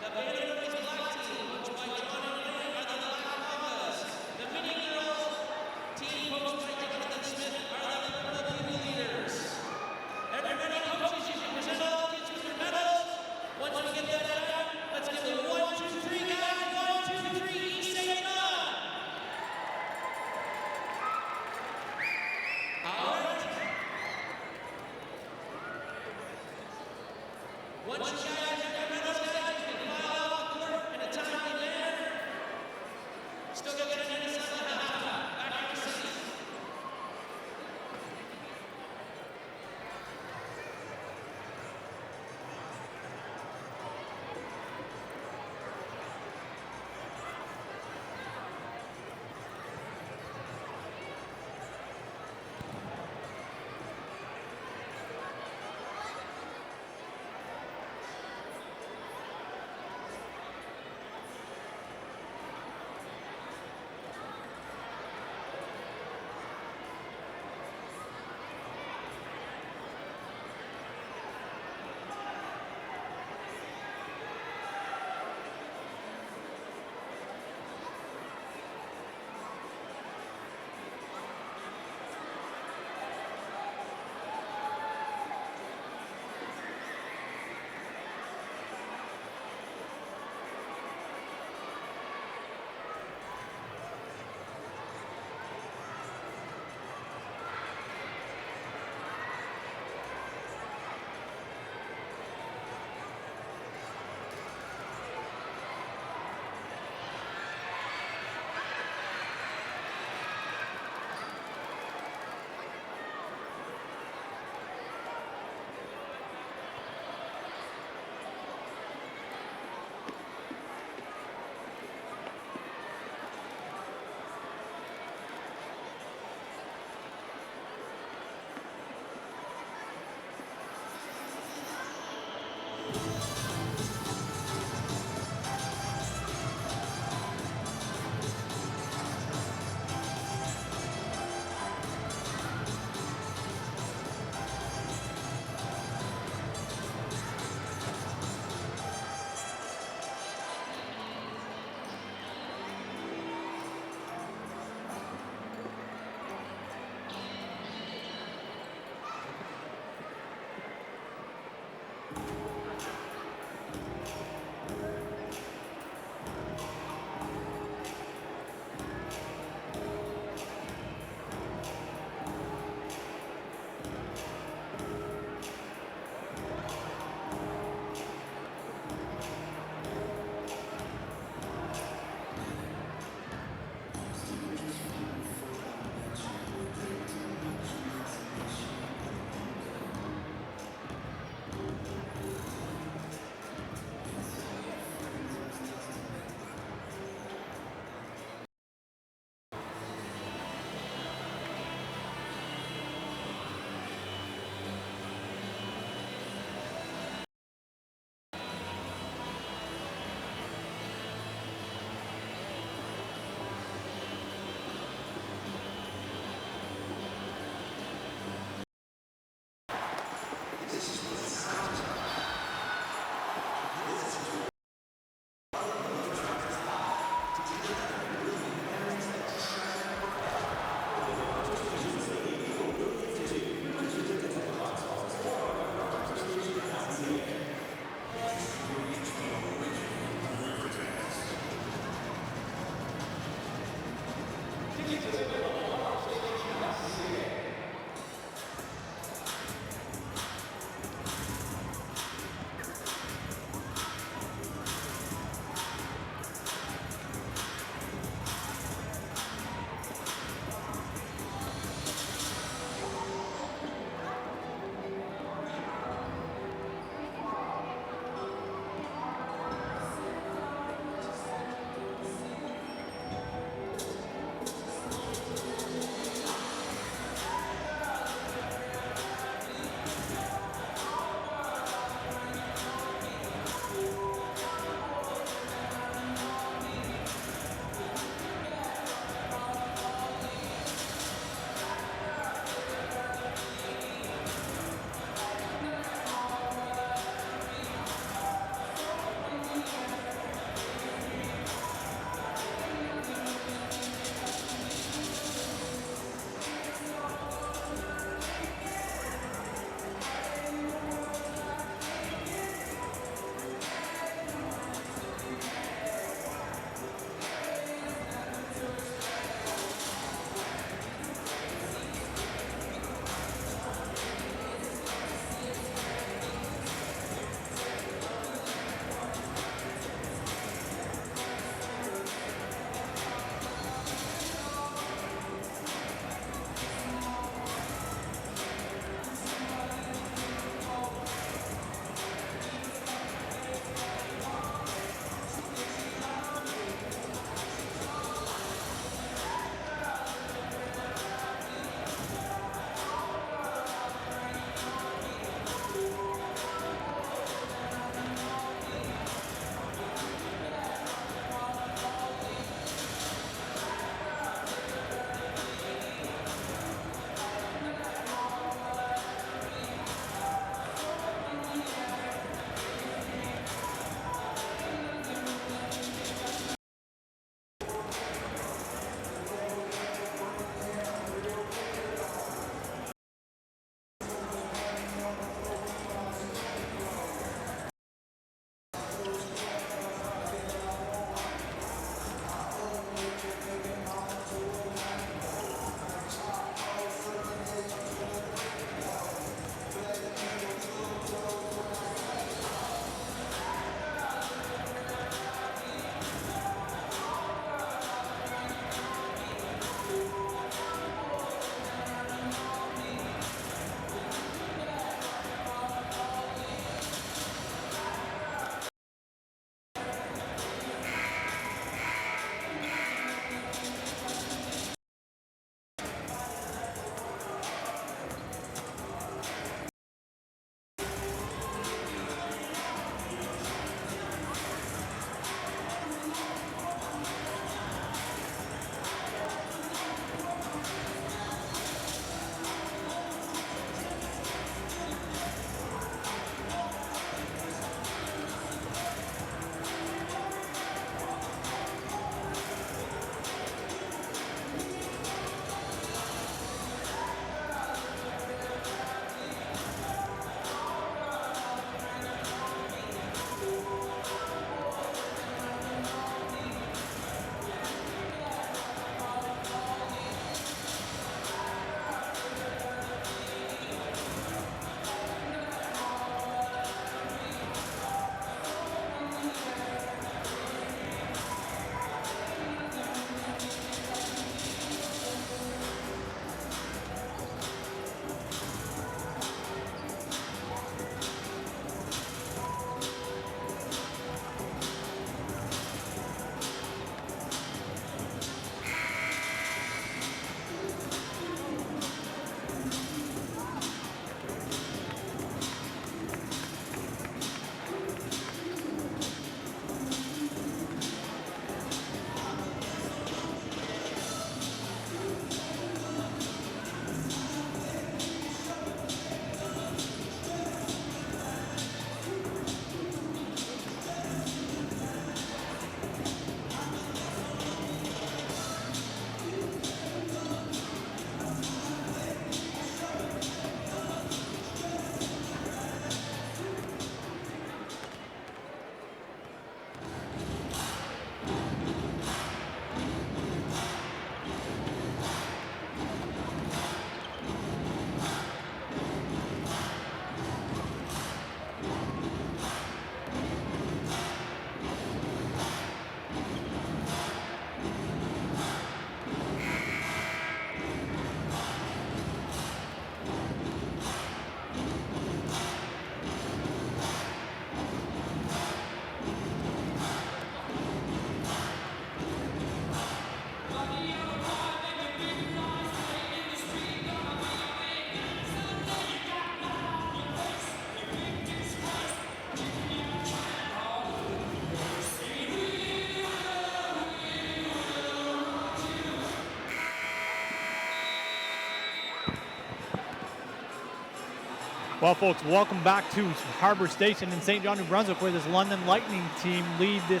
E: Well, folks, welcome back to Harbor Station in St. John, New Brunswick, where this London Lightning team lead the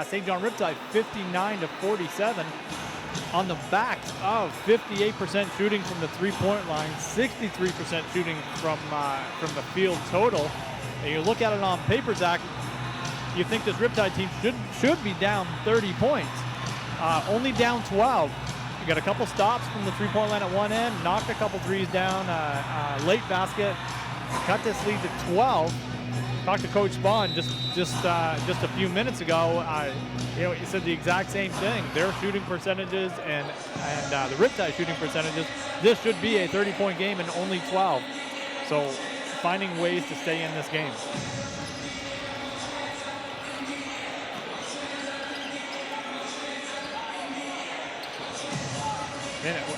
E: St. John Riptide 59-47 on the backs of 58% shooting from the three-point line, 63% shooting from the field total. And you look at it on paper, Zach, you think this Riptide team should be down 30 points. Only down 12. You got a couple stops from the three-point line at one end, knocked a couple threes down, late basket, cut this lead to 12. Talked to Coach Spahn just a few minutes ago. He said the exact same thing. Their shooting percentages and the Riptide shooting percentages. This should be a 30-point game and only 12. So finding ways to stay in this game.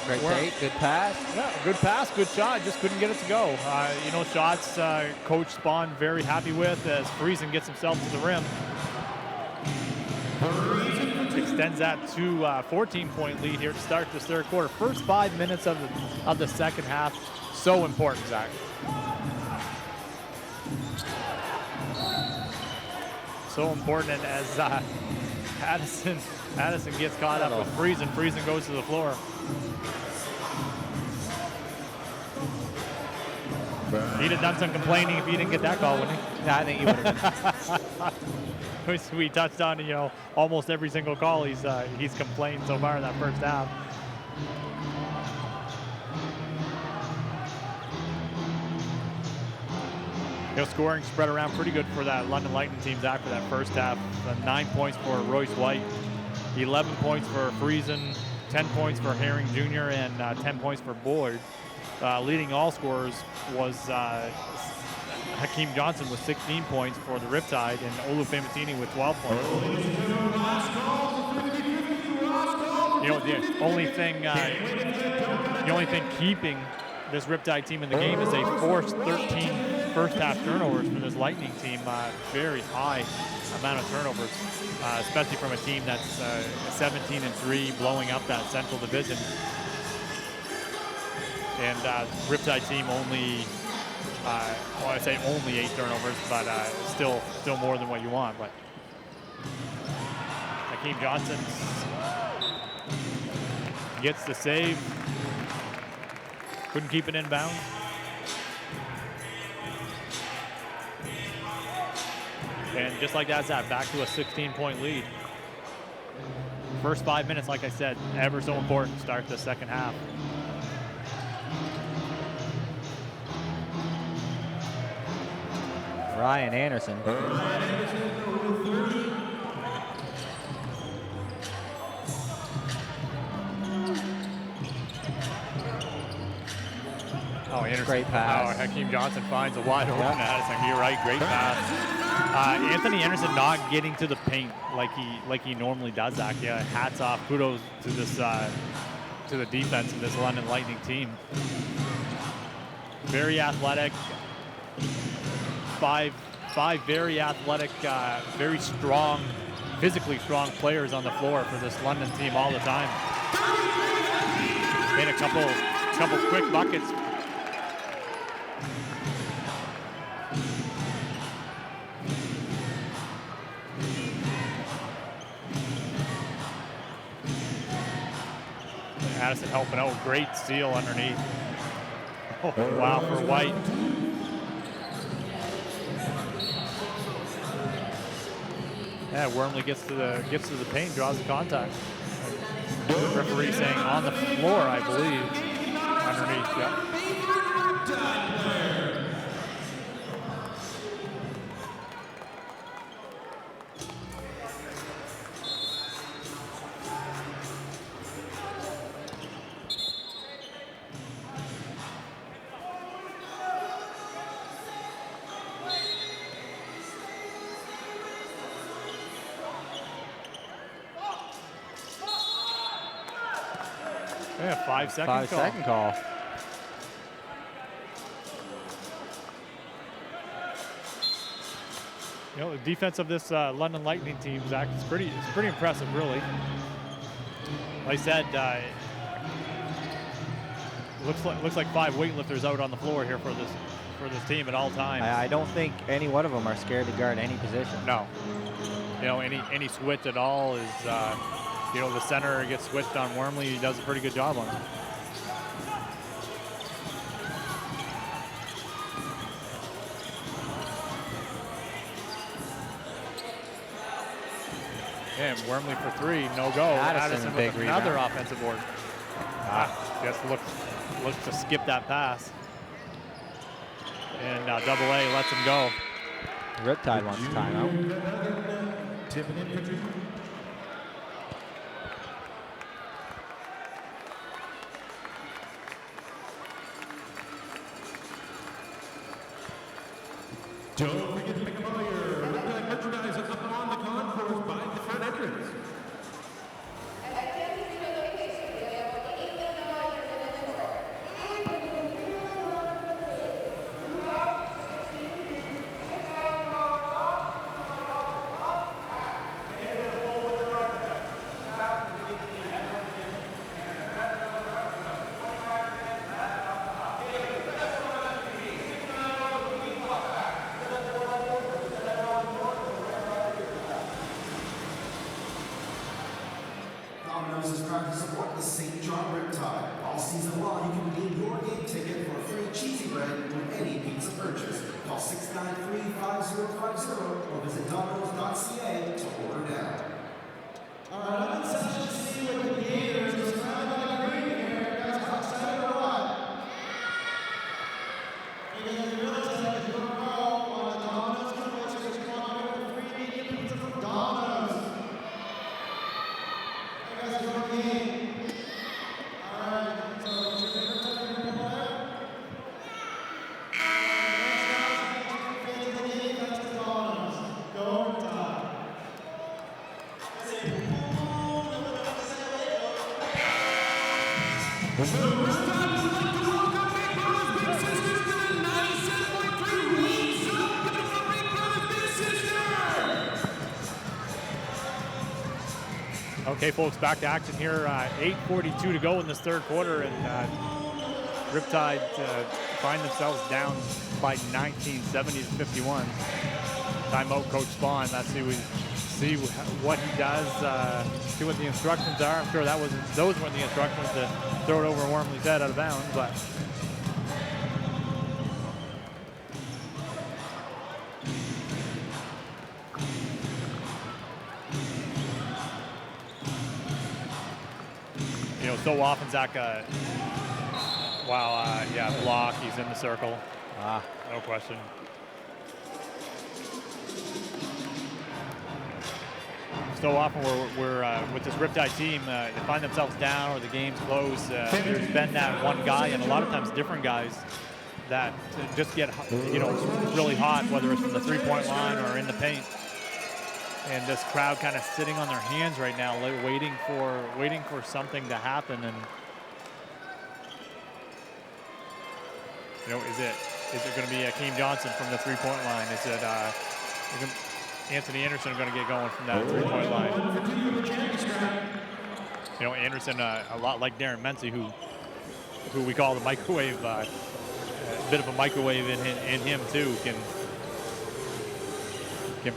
F: Great take, good pass.
E: Yeah, good pass, good shot. Just couldn't get it to go. Shots Coach Spahn very happy with as Friesen gets himself to the rim. Extends that to a 14-point lead here to start this third quarter. First 5 minutes of the second half, so important, Zach. So important, and as Addison gets caught up with Friesen. Friesen goes to the floor. He'd have done some complaining if he didn't get that call, wouldn't he?
F: Yeah, I think he would have.
E: We touched on, almost every single call he's complained so far in that first half. Scoring spread around pretty good for that London Lightning teams after that first half. 9 points for Royce White, 11 points for Friesen, 10 points for Herring Jr., and 10 points for Bullard. Leading all scorers was Hakeem Johnson with 16 points for the Riptide, and Olu Famatini with 12 points. The only thing keeping this Riptide team in the game is a forced 13 first half turnovers for this Lightning team. Very high amount of turnovers, especially from a team that's 17-3, blowing up that Central Division. And Riptide team only, I say only 8 turnovers, but still more than what you want. But Hakeem Johnson gets the save. Couldn't keep it in bounds. And just like that, back to a 16-point lead. First 5 minutes, like I said, ever so important to start the second half.
F: Ryan Anderson.
E: Oh, Anderson.
F: Great pass.
E: Hakeem Johnson finds a wide open Addison. You're right, great pass. Anthony Anderson not getting to the paint like he normally does, Zach. Yeah, hats off, kudos to this to the defense of this London Lightning team. Very athletic. Five very athletic, very strong, physically strong players on the floor for this London team all the time. Made a couple quick buckets. Addison helping out, great steal underneath. Oh, wow, for White. Yeah, Wormley gets to the paint, draws the contact. The referee saying on the floor, I believe. Underneath, yeah. Yeah, 5 second call.
F: 5 second call.
E: The defense of this London Lightning team, Zach, it's pretty impressive, really. Like I said, looks like 5 weightlifters out on the floor here for this team at all times.
F: I don't think any one of them are scared to guard any position.
E: No. You know, any switch at all is, you know, the center gets switched on Wormley. He does a pretty good job on it. And Wormley for 3, no go. Addison with another offensive board. Just looks to skip that pass. And Double A lets him go.
F: Riptide wants timeout.
A: Don't forget to pick up all your Riptide merchandise up on the concourse by the front entrance.
B: Domino's is proud to support the St. John Riptide. All season long, you can redeem your game ticket for a free cheesy bread with any pizza purchase. Call 693-5050 or visit domino's.ca to order now.
C: All right, I'm in session C with the Gators. We're surrounded by green here. Guys, how excited or what? You guys realize that if you don't know, on the Domino's convention, you want to get a free medium pizza from Domino's. Hey guys, you want to game? All right, so what's your favorite type of player? Fans of the game, that's the Domino's. Go Riptide.
A: The Riptide would like to welcome Big Brothers Big Sisters to the 97.3 League Zone. Give it up for Big Brothers Big Sisters!
E: Okay, folks, back to action here. 8:42 to go in this third quarter, and Riptide find themselves down by 19, 70-51. Timeout, Coach Spawn. Let's see what he does. See what the instructions are. I'm sure those weren't the instructions to throw it over Wormley's head out of bounds, but. You know, so often Zach, block, he's in the circle. No question. So often we're with this Riptide team, they find themselves down or the game's close. There's been that one guy, and a lot of times different guys, that just get, you know, really hot, whether it's from the three-point line or in the paint. And this crowd kind of sitting on their hands right now, waiting for something to happen. And you know, is it going to be Akeem Johnson from the three-point line? Is it Anthony Anderson going to get going from that three-point line? You know, Anderson, a lot like Darren Mency, who we call the microwave, a bit of a microwave in him too, can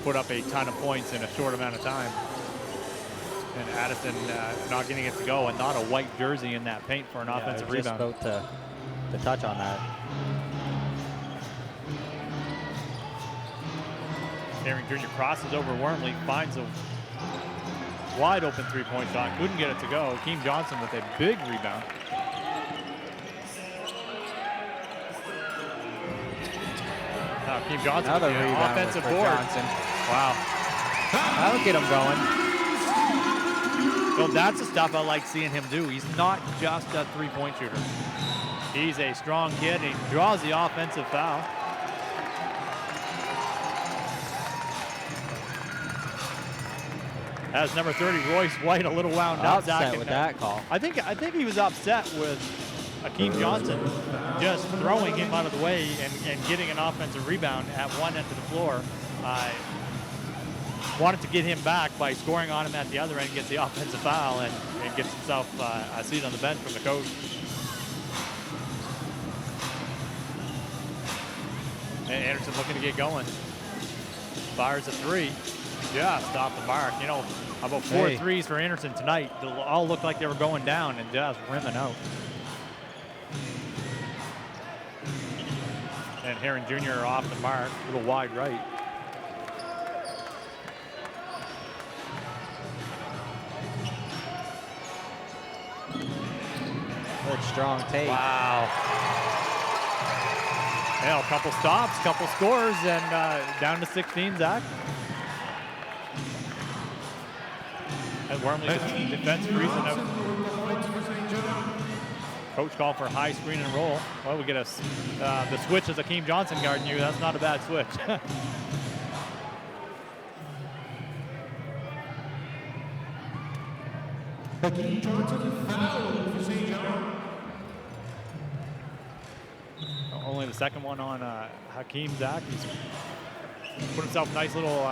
E: put up a ton of points in a short amount of time. And Addison not getting it to go, and not a white jersey in that paint for an offensive rebound.
F: Just about to touch on that.
E: Herring Jr. crosses over Wormley, finds a wide open three-point shot, couldn't get it to go. Akeem Johnson with a big rebound. Now Akeem Johnson
F: Another
E: with the
F: rebound
E: offensive
F: for
E: board.
F: Johnson.
E: Wow.
F: That'll get him going.
E: So that's the stuff I like seeing him do. He's not just a three-point shooter. He's a strong kid, and he draws the offensive foul. As number 30, Royce White, a little wound up.
F: Upset with that call.
E: I think he was upset with Akeem Johnson just throwing him out of the way and getting an offensive rebound at one end of the floor. Wanted to get him back by scoring on him at the other end, gets the offensive foul, and gets himself a seat on the bench from the coach. And Anderson looking to get going. Fires a 3. Just off the mark. You know, about 4 threes for Anderson tonight. They all looked like they were going down and just rimming out. And Heron Jr. off the mark, a little wide right.
F: Good strong take.
E: Wow. Yeah, a couple stops, couple scores, and down to 16, Zach. And Wormley defense freezing out. Coach called for high screen and roll. Well, we get the switch as Akeem Johnson guarding you. That's not a bad switch.
A: Hakeem Johnson foul for St. John.
E: Only the second one on Hakeem, Zach. He's put himself a nice little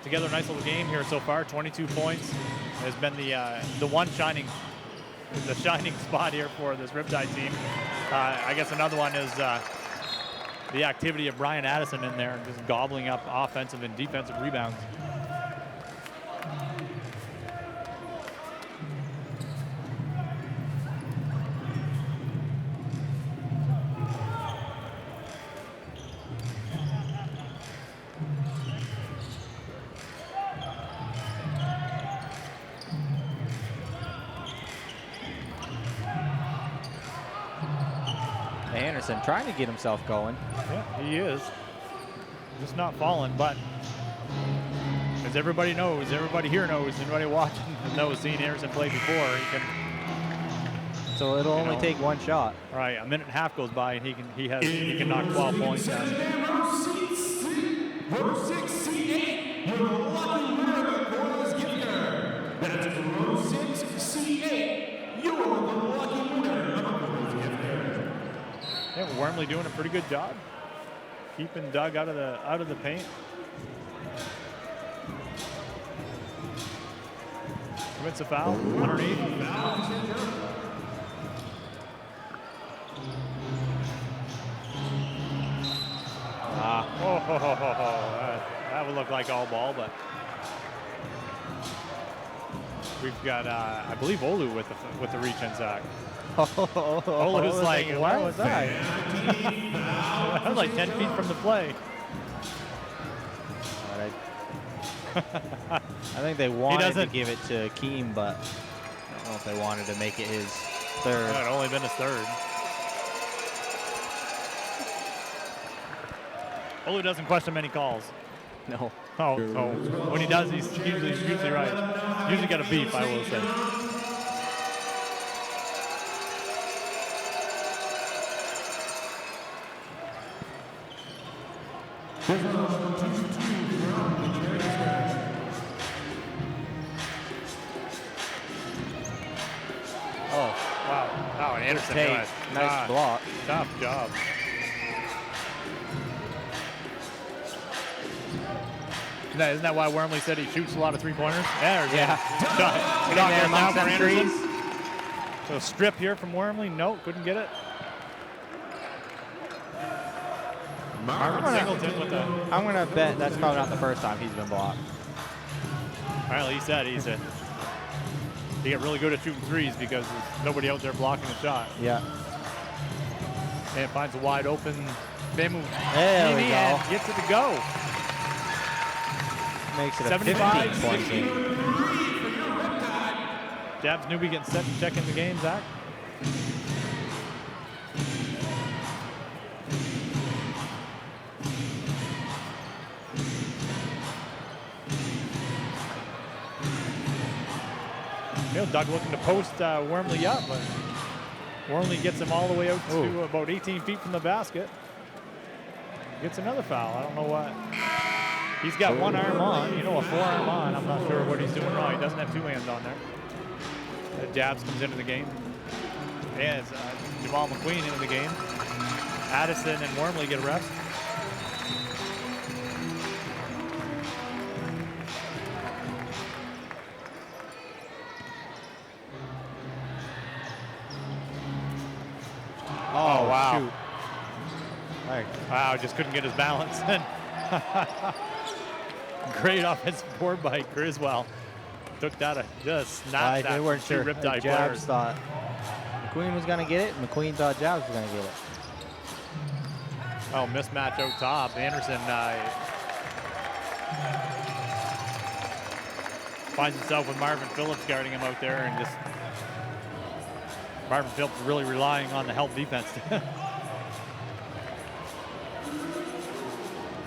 E: together, a nice little game here so far. 22 points has been the one shining spot here for this Riptide team. I guess another one is the activity of Brian Addison in there, just gobbling up offensive and defensive rebounds.
F: Anderson trying to get himself going.
E: Yeah, he is. Just not falling, but as everybody knows, everybody here knows, everybody watching knows, seen Anderson play before. He can.
F: So it'll only take one shot.
E: Right, a minute and a half goes by, and he can knock 12 points down.
A: Row 6, C8, your lucky winner of the Corners gift card. That's row 6, C8, you're the lucky winner of the Corners gift card.
E: Yeah, Wormley doing a pretty good job keeping Doug out of the paint. Commits a foul underneath. That would look like all ball, but we've got I believe Olu with the reach in, Zach. Olu was like, what was that? That was like 10 feet from the play.
F: I think they wanted to give it to Akeem, but I don't know if they wanted to make it his third.
E: It only been his third. Olu doesn't question many calls.
F: No.
E: Oh, when he does, he's usually right. Usually got a beef, I will say. Oh, wow. Oh, and Anderson.
F: Nice block.
E: Tough job. Isn't that why Wormley said he shoots a lot of three-pointers?
F: Yeah.
E: Shot now for Anderson. So strip here from Wormley. No, couldn't get it. Marvin Singleton with the...
F: I'm going to bet that's probably not the first time he's been blocked.
E: Well, he said he get really good at shooting threes because there's nobody out there blocking a shot.
F: Yeah.
E: And finds a wide open Bemu.
F: There we go.
E: Gets it to go.
F: Makes it a
E: 75-16.
F: game.
E: Jabs Newby getting set to check in the game, Zach. Doug looking to post Wormley up, but Wormley gets him all the way out to about 18 feet from the basket. Gets another foul. I don't know what. He's got one arm on, a forearm on. I'm not sure what he's doing wrong. He doesn't have two hands on there. Jabs comes into the game. And Jamal McQueen into the game. Addison and Wormley get a rest.
F: Oh, wow.
E: Shoot.
F: Right.
E: Wow, just couldn't get his balance. Great offensive board by Griswold. Took that, just snapped that.
F: They weren't sure.
E: Riptide
F: Jabs
E: players.
F: thought McQueen was going to get it. McQueen thought Jabs was going to get it.
E: Oh, mismatch out top. Anderson finds himself with Marvin Phillips guarding him out there, and just Marvin Phillips really relying on the help defense.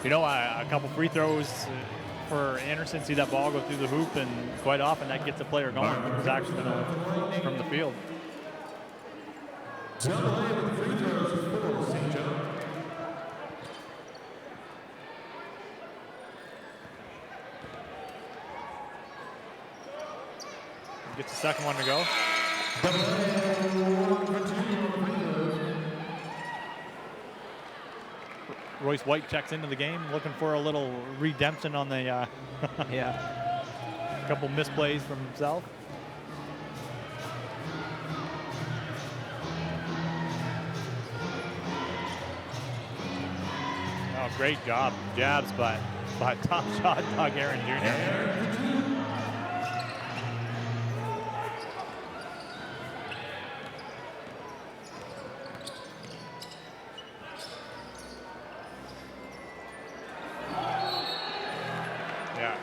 E: You know, a couple free throws for Anderson, see that ball go through the hoop, and quite often that gets the player going from the field.
A: Double A with free throws for St. Joe.
E: Gets the second one to go.
A: Double A, 1 for 2 free throws.
E: Royce White checks into the game, looking for a little redemption on the
F: Yeah.
E: couple misplays from himself. Oh, great job. Jabs by top shot Doug Aaron Jr. Yeah,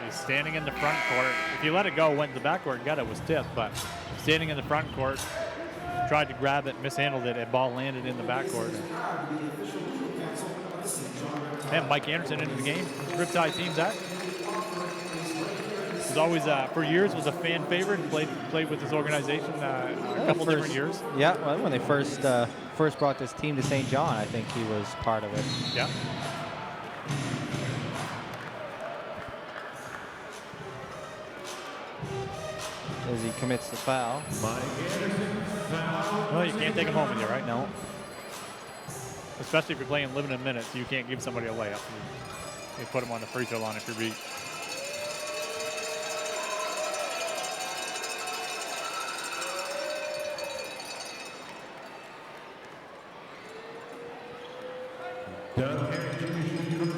E: he's standing in the front court. If you let it go, went to the backcourt, got it, was tipped, but standing in the front court, tried to grab it, mishandled it, and ball landed in the backcourt. And Mike Anderson into the game. Riptide team, Zach. Was always, for years, was a fan favorite. Played with this organization a couple different years.
F: Yeah, well, when they first brought this team to St. John, I think he was part of it.
E: Yeah.
F: As he commits the foul.
E: Well, you can't take him home with you, right?
F: No.
E: Especially if you're playing limited minutes, you can't give somebody a layup. You put him on the free throw line if you're beat.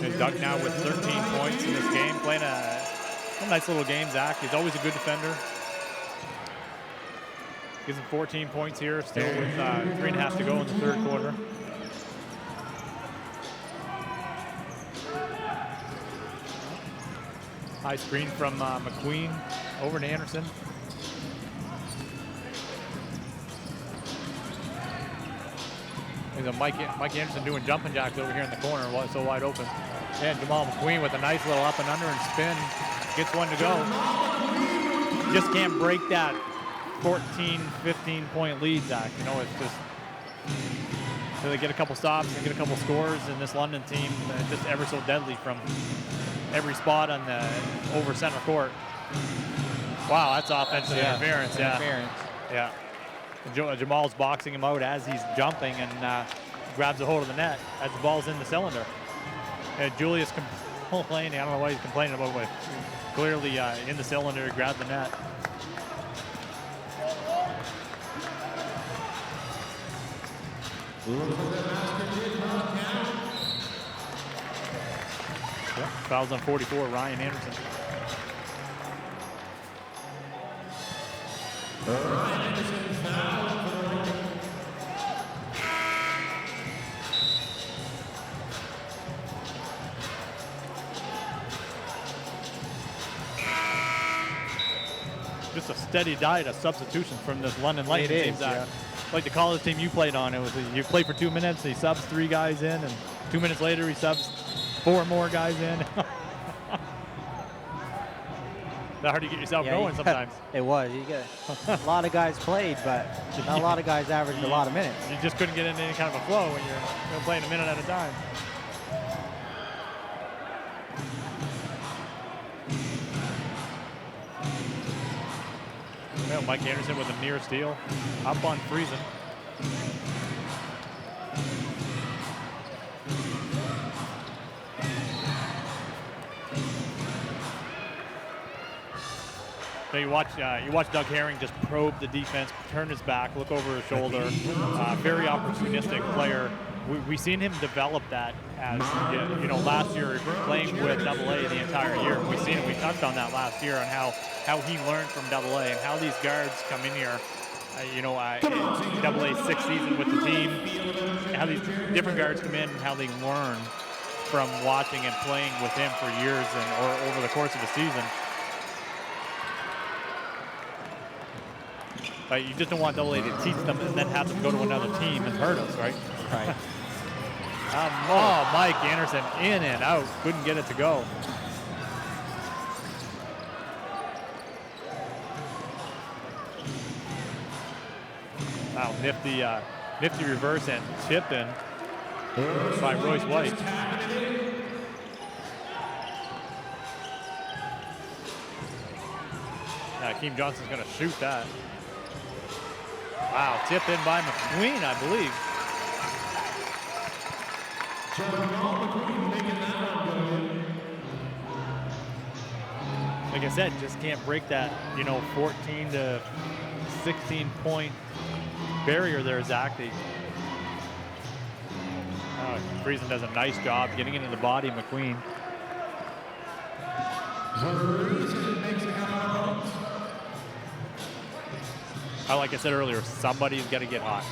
E: And Doug now with 13 points in this game, playing a nice little game, Zach. He's always a good defender. Gives him 14 points here, still with 3.5 to go in the third quarter. High screen from McQueen over to Anderson. There's a Mike Anderson doing jumping jacks over here in the corner, so wide open. And Jamal McQueen with a nice little up and under and spin. Gets one to go. Just can't break that 14, 15 point lead, Zach. You know, it's just, so they get a couple stops and get a couple scores, and this London team just ever so deadly from every spot on the over center court. Wow, that's offensive interference. Yeah. Jamal's boxing him out as he's jumping and grabs a hold of the net as the ball's in the cylinder. And Julius complaining. I don't know what he's complaining about, but clearly in the cylinder, grabbed the net. Yep. Fouls on 44, Ryan Anderson.
A: Ryan Anderson foul for the Lakers.
E: Just a steady diet of substitutions from this London Lightning team.
F: Yeah.
E: Like the college team you played on, it was you play for 2 minutes, he subs 3 guys in, and 2 minutes later he subs 4 more guys in. That hard to get yourself going sometimes.
F: It was. You get a lot of guys played, but not a lot of guys averaged a lot of minutes.
E: You just couldn't get into any kind of a flow when you're playing a minute at a time. Well, Mike Anderson with a near steal. Up on Friesen. So you watch Doug Herring just probe the defense, turn his back, look over his shoulder. Very opportunistic player we seen him develop that as, you know, last year playing with AA the entire year. We touched on that last year on how he learned from AA and how these guards come in here, you know, AA's sixth season with the team, how these different guards come in and how they learn from watching and playing with him for years or over the course of a season. You just don't want AA to teach them and then have them go to another team and hurt us, right?
F: Right.
E: Oh, Mike Anderson in and out. Couldn't get it to go. Wow, nifty reverse and tip in by Royce White. Keem Johnson's going to shoot that. Wow, tip in by McQueen, I believe. Like I said, just can't break that, you know, 14 to 16 point barrier there, Zach. Friesen does a nice job getting into the body of McQueen. Like I said earlier, somebody's got to get hot.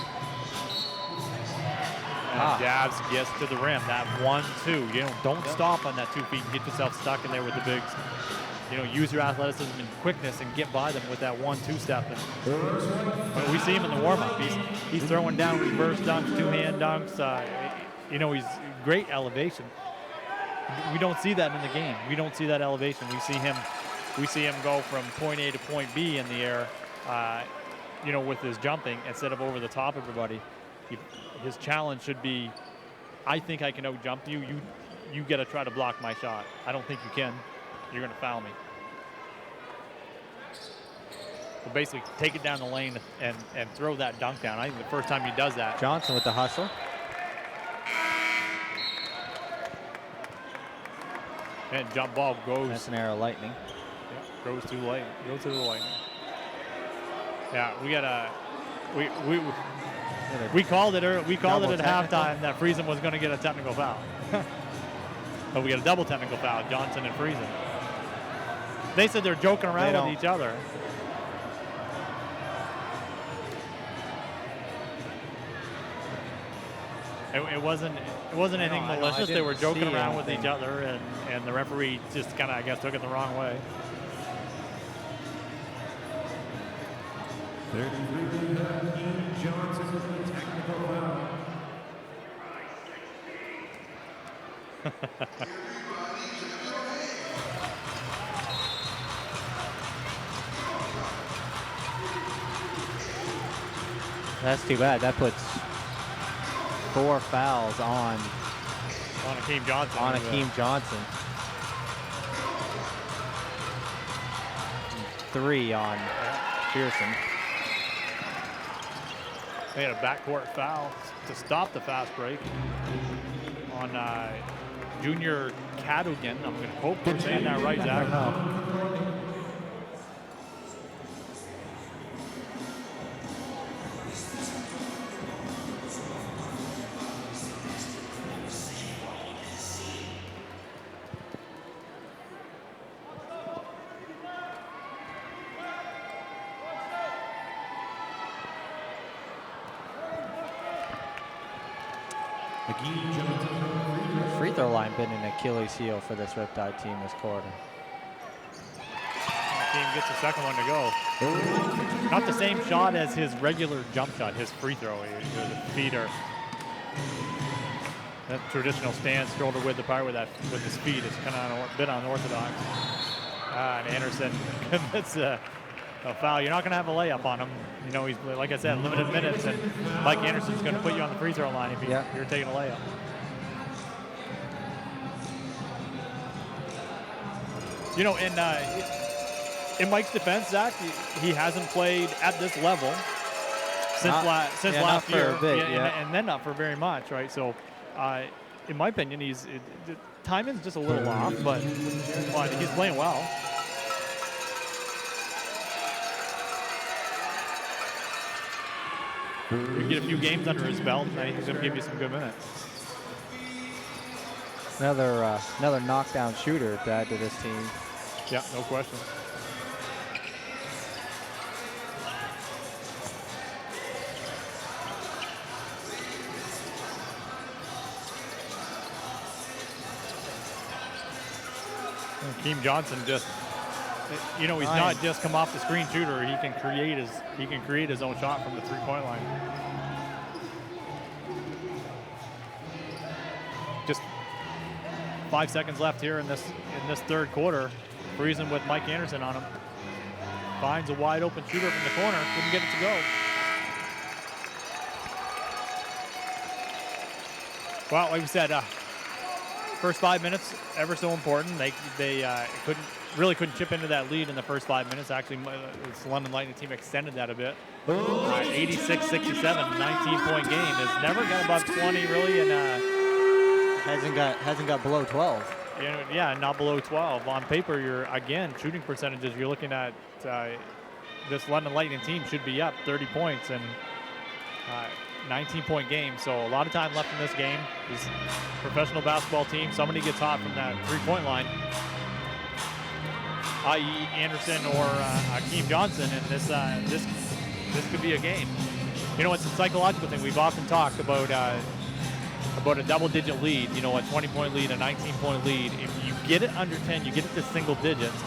E: Dabs gets to the rim. That 1-2. You know, don't stop on that 2 feet and get yourself stuck in there with the bigs. You know, use your athleticism and quickness and get by them with that 1-2 step. And we see him in the warm-up. He's throwing down reverse dunks, two-hand dunks. You know, he's great elevation. We don't see that in the game. We don't see that elevation. We see him go from point A to point B in the air. You know, with his jumping instead of over the top of everybody. His challenge should be, I think I can out-jump you. You got to try to block my shot. I don't think you can. You're going to foul me. So basically, take it down the lane and throw that dunk down. I think the first time he does that.
F: Johnson with the hustle.
E: And jump ball goes.
F: That's an arrow lightning.
E: Yeah, goes too late. Goes to the lightning. Yeah, we called it. We called it at halftime that Friesen was going to get a technical foul. But we got a double technical foul, Johnson and Friesen. They said they're joking around with each other. It wasn't anything malicious. They were joking around with each other, and the referee just kind of, I guess, took it the wrong way.
A: 33 Keem Johnson with the technical foul.
F: That's too bad. That puts 4 fouls on
E: Keem Johnson.
F: On Keem Johnson. 3 on Pearson.
E: They had a backcourt foul to stop the fast break on Junior Cadogan. I'm going to hope we're saying that right, Zach.
F: Free throw line been an Achilles heel for this Riptide team this quarter.
E: Team gets the second one to go. Not the same shot as his regular jump shot, his free throw. The feeder. That traditional stance, shoulder width apart with his feet is kind of a bit unorthodox. And Anderson commits a foul. You're not going to have a layup on him. You know, he's, like I said, limited minutes, and Mike Anderson's going to put you on the free throw line if you're taking a layup. You know, in Mike's defense, Zach, he hasn't played at this level since last year, and then not for very much, right? So, in my opinion, timing's just a little off, but he's playing well. You get a few games under his belt, and he's going to give you some good minutes.
F: Another knockdown shooter to add to this team.
E: Yeah, no question. Keem Johnson just, he's not just come off the screen shooter. He can create his own shot from the three-point line. Just 5 seconds left here in this third quarter. Friesen with Mike Anderson on him. Finds a wide open shooter from the corner. Couldn't get it to go. Well, like we said, first 5 minutes ever so important. They couldn't chip into that lead in the first 5 minutes. Actually, this London Lightning team extended that a bit. 86-67, 19-point game. Has never got above 20 really, and
F: hasn't got below 12.
E: Yeah, not below 12. On paper, shooting percentages, you're looking at this London Lightning team should be up 30 points and 19-point game. So a lot of time left in this game. This professional basketball team, somebody gets hot from that three-point line, i.e. Anderson or Keem Johnson, and this could be a game. It's a psychological thing. We've often talked about a double-digit lead, a 20-point lead, a 19-point lead. If you get it under 10, you get it to single digits,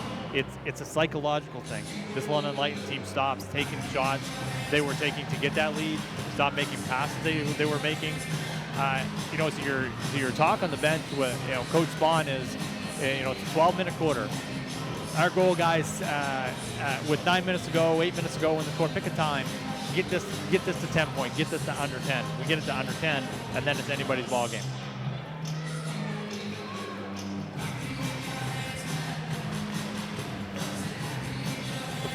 E: it's a psychological thing. This London Lightning team stops taking shots they were taking to get that lead, stop making passes they were making. So your talk on the bench with Coach Spahn is, it's a 12-minute quarter. Our goal, guys, with 9 minutes to go, 8 minutes to go in the quarter, pick a time. Get this to 10 points. Get this to under 10. We get it to under 10, and then it's anybody's ball game. So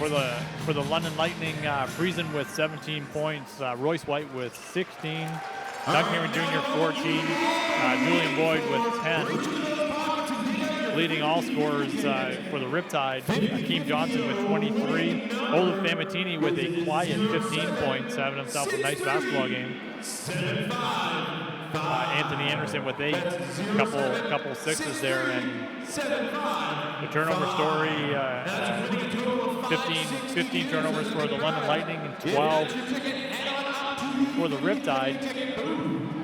E: for the London Lightning, Friesen with 17 points, Royce White with 16, Doug Cameron Jr. 14, Julian Boyd with 10. Leading all scorers for the Riptide, Keem Johnson with 23. Olaf Famatini with a quiet 15 points, having himself a nice basketball game. Anthony Anderson with 8, couple sixes there, and the turnover story, 15 turnovers for the London Lightning and 12 for the Riptide.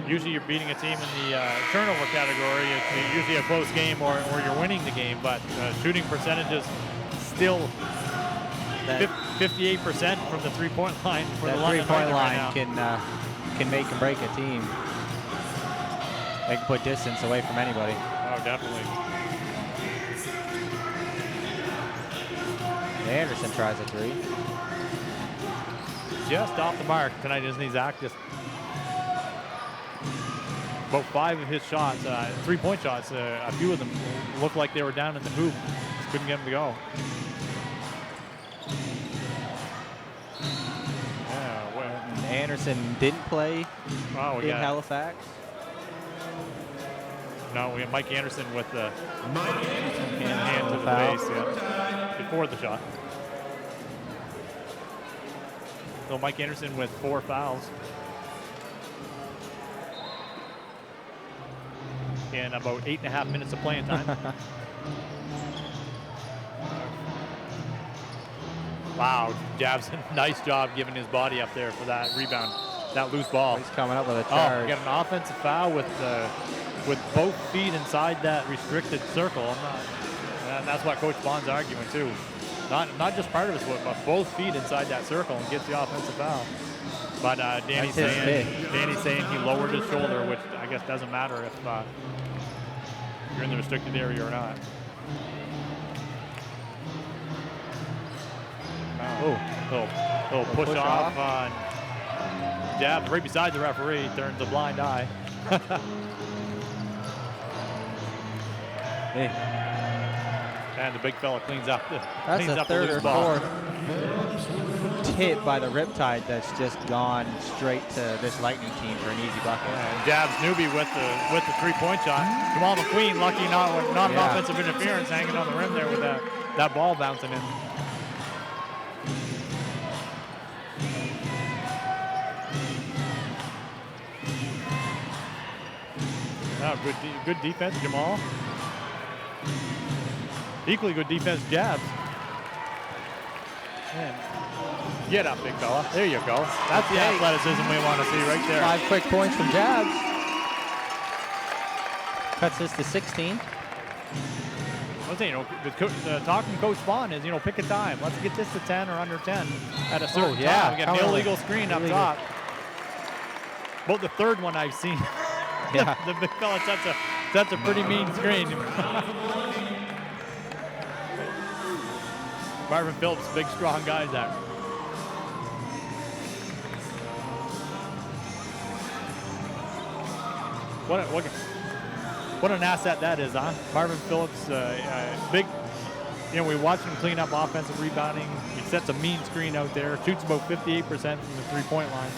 E: Usually you're beating a team in the turnover category. It's usually a close game or you're winning the game, but shooting percentages still 58% from the three-point line for the London
F: three-point line
E: right
F: can make and break a team. They can put distance away from anybody.
E: Oh, definitely.
F: Anderson tries a three.
E: Just off the mark tonight, isn't he, Zach? Just about 5 of his shots, three-point shots, a few of them looked like they were down in the hoop. Just couldn't get them to go. Yeah,
F: Anderson didn't play in Halifax.
E: No, we have Mike Anderson with the hand to the face, before the shot. So Mike Anderson with 4 fouls. In about 8.5 minutes of playing time. Wow, Jabson, nice job giving his body up there for that rebound, that loose ball.
F: He's coming up with a charge.
E: Oh, got an offensive foul with both feet inside that restricted circle. And that's what Coach Bond's arguing too. Not just part of his foot, but both feet inside that circle and gets the offensive foul. But Danny's saying he lowered his shoulder, which I guess doesn't matter if you're in the restricted area or not. Little push off on Jab right beside the referee, turns a blind eye. And the big fella cleans up the
F: third
E: loose
F: or
E: ball.
F: fourth hit by the Riptide that's just gone straight to this Lightning team for an easy bucket.
E: And Jabs Newby with the three-point shot. Jamal McQueen, lucky not an offensive interference, hanging on the rim there with that ball bouncing in. Oh, good defense, Jamal. Equally good defense, Jabs. Man. Get up, big fella. There you go. That's the athleticism we want to see right there.
F: 5 quick points from Jabs. Cuts this to 16.
E: One thing, the talk from Coach Vaughn is, pick a time. Let's get this to 10 or under 10 at a certain time. We get an illegal screen up top. About the third one I've seen.
F: Yeah.
E: The big fella sets a pretty mean screen. Marvin Phillips, big, strong guy, Zach. What an asset that is, huh? Marvin Phillips, big. We watched him clean up offensive rebounding. He sets a mean screen out there. Shoots about 58% from the three-point line.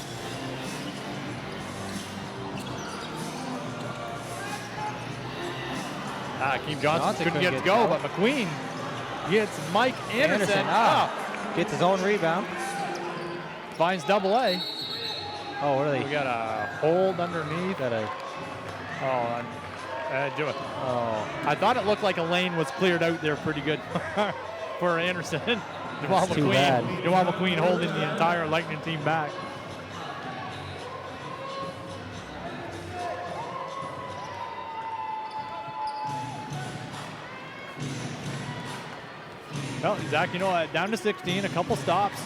E: Keem Johnson couldn't get to go, but McQueen gets Mike Anderson.
F: Gets his own rebound.
E: Finds double A.
F: Oh, what are they?
E: We got a hold underneath. I thought it looked like a lane was cleared out there pretty good for Anderson. Jamal McQueen holding the entire Lightning team back. Well, Zach, down to 16, a couple stops.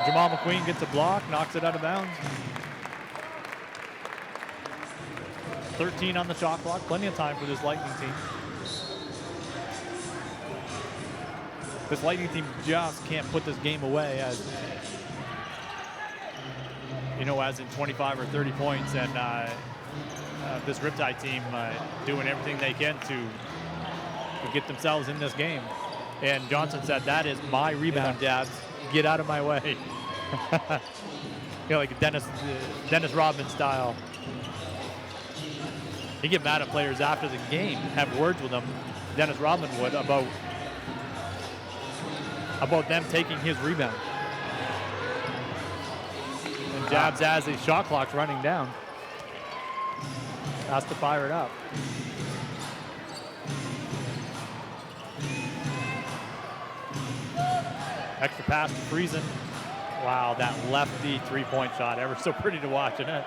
E: Jamal McQueen gets a block, knocks it out of bounds. 13 on the shot clock, plenty of time for this Lightning team. This Lightning team just can't put this game away as in 25 or 30 points, and this Riptide team doing everything they can to get themselves in this game. And Johnson said, that is my rebound, Jabs. Get out of my way. Like Dennis Rodman style. He get mad at players after the game, have words with them. Dennis Rodman would about them taking his rebound. And Jabs, as the shot clock's running down, has to fire it up. Extra pass to Friesen. Wow, that lefty three-point shot. Ever so pretty to watch, isn't it?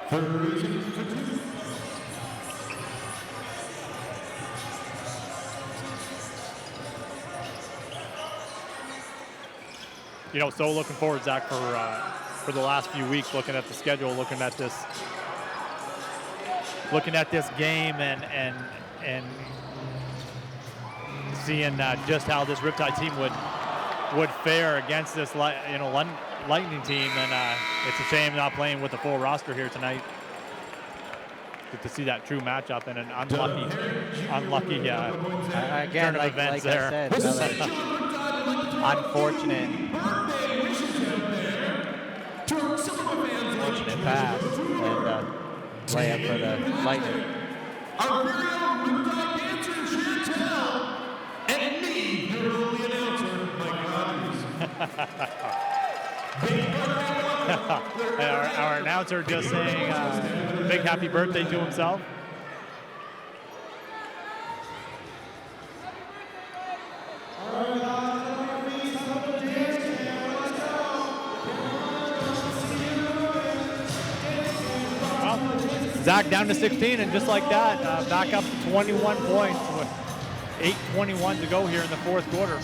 E: So looking forward, Zach, for the last few weeks, looking at the schedule, looking at this game, and seeing just how this Riptide team would fare against this Lightning team, and it's a shame not playing with the full roster here tonight. Good to see that true matchup and an unlucky
F: again,
E: turn of events
F: like
E: there.
F: I said, unfortunate pass and layup for the Lightning.
A: Our very own Riptide dancer, Chantel, and me, your only announcer, Mike Rogers.
E: Our announcer just saying big happy birthday to himself. Well, Zach down to 16, and just like that, back up to 21 points with 8:21 to go here in the fourth quarter.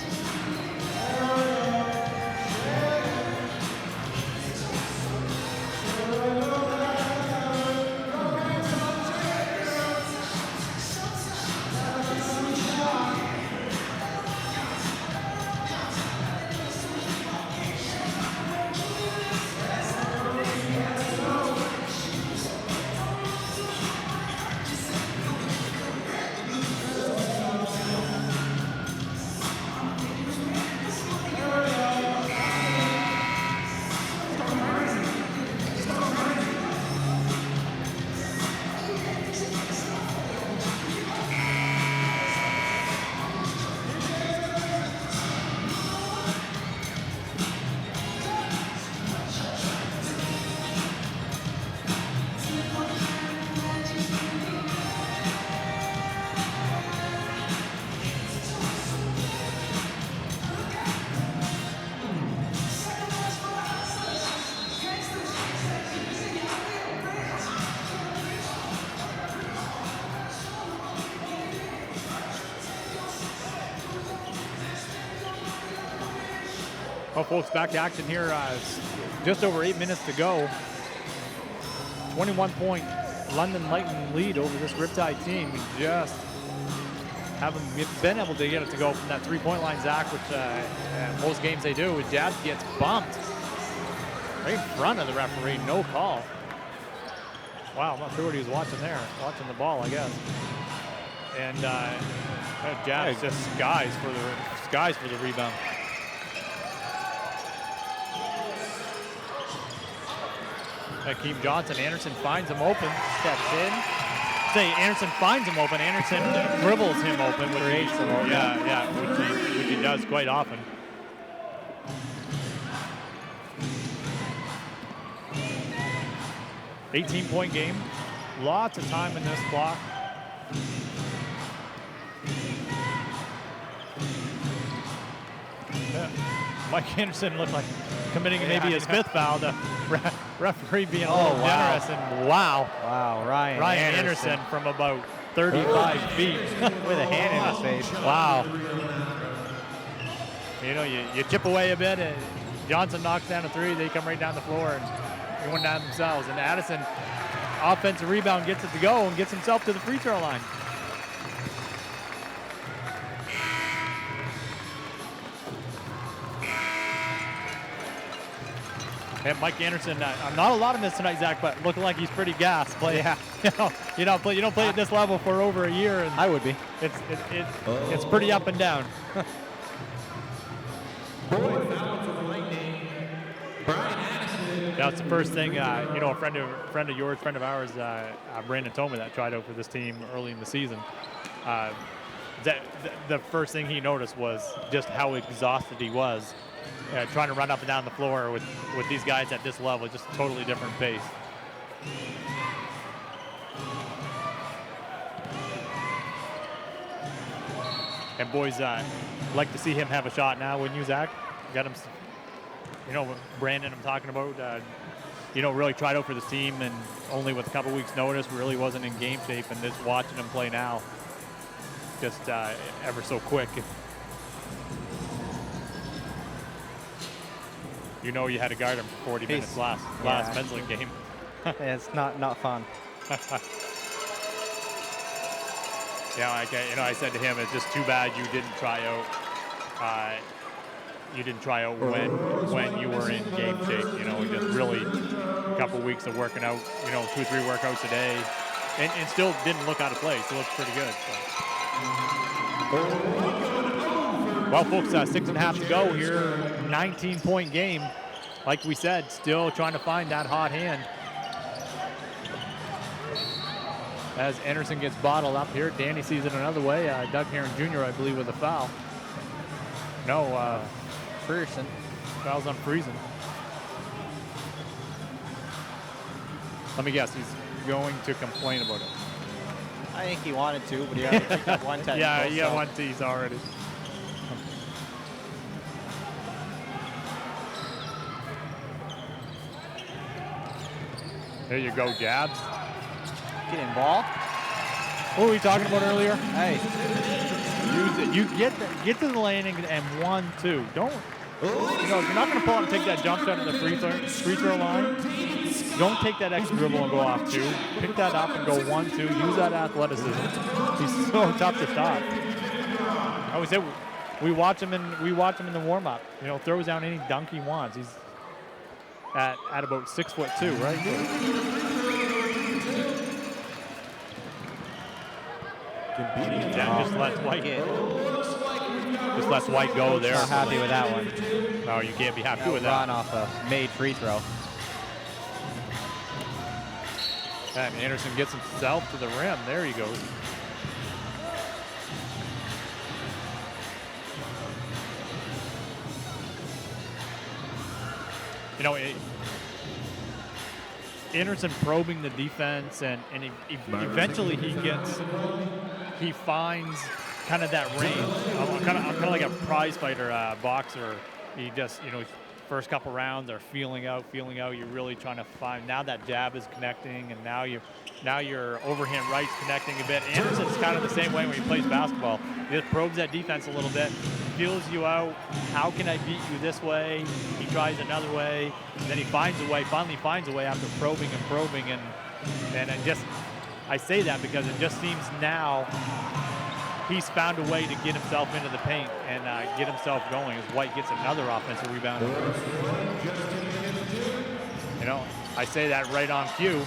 E: Well, folks, back to action here. Just over 8 minutes to go. 21-point London Lightning lead over this Riptide team. We just haven't been able to get it to go from that three-point line, Zach, which most games they do. Jabs gets bumped right in front of the referee. No call. Wow, I'm not sure what he was watching there. Watching the ball, I guess. And Jabs just skies for the rebound. Akeem Johnson, Anderson finds him open, steps in. Say Anderson finds him open. Anderson dribbles him open, creates him open. Which he does quite often. $18-point game. Lots of time in this clock. Yeah. Mike Anderson looked like committing maybe his fifth foul. The referee being a little generous. And wow, Ryan Anderson from about 35 feet
F: with a hand in his face.
E: Wow. You know, you chip away a bit, and Johnson knocks down a three. They come right down the floor and they went down themselves. And Addison, offensive rebound, gets it to go and gets himself to the free throw line. And Mike Anderson, not a lot of this tonight, Zach, but looking like he's pretty gassed. But yeah, you don't play at this level for over a year. And
F: I would be.
E: It's pretty up and down. That's the first thing. A friend of yours, friend of ours, Brandon told me that tried out for this team early in the season. The first thing he noticed was just how exhausted he was. Trying to run up and down the floor with these guys at this level, just a totally different pace. And boys, like to see him have a shot now, wouldn't you, Zach? Got him, Brandon I'm talking about, really tried out for this team and only with a couple weeks notice, really wasn't in game shape, and just watching him play now, just ever so quick. You had to guard him for 40 minutes last men's league game.
F: It's not fun.
E: I said to him, it's just too bad you didn't try out. You didn't try out when you were in game shape. Just really a couple weeks of working out. 2 or 3 workouts a day, and still didn't look out of place. Still looked pretty good. So. Well, folks, 6.5 to go here. 19-point game. Like we said, still trying to find that hot hand. As Anderson gets bottled up here, Danny sees it another way. Doug Heron Jr., I believe, with a foul. No,
F: Frierson.
E: Foul's on Friesen. Let me guess, he's going to complain about it.
F: I think he wanted to, but he already picked up one technical.
E: Yeah, he got one tease already. There you go, Jabs.
F: Get involved.
E: What were we talking about earlier?
F: Hey.
E: Use it. You get to the lane and 1-2. Don't, if you're not going to pull out and take that jump shot at the free throw line, don't take that extra dribble and go off 2. Pick that up and go 1-2. Use that athleticism. He's so tough to stop. I always say we watch him in the warm-up. Throws down any dunk he wants. He's at about 6'2", right? Just lets White go there.
F: Not happy with that one.
E: No, you can't be happy with that.
F: Run off a made free throw.
E: And Anderson gets himself to the rim. There he goes. Anderson probing the defense, and eventually he finds kind of that range. I'm kind of like a prize fighter, boxer. He just, first couple rounds are feeling out. You're really trying to find. Now that jab is connecting, and now your overhand right's connecting a bit. Anderson's kind of the same way when he plays basketball. He just probes that defense a little bit, feels you out. How can I beat you this way? He tries another way. Then he finds a way, finally finds a way after probing and probing. And I say that because it just seems now he's found a way to get himself into the paint and get himself going as White gets another offensive rebound. You know, I say that right on cue.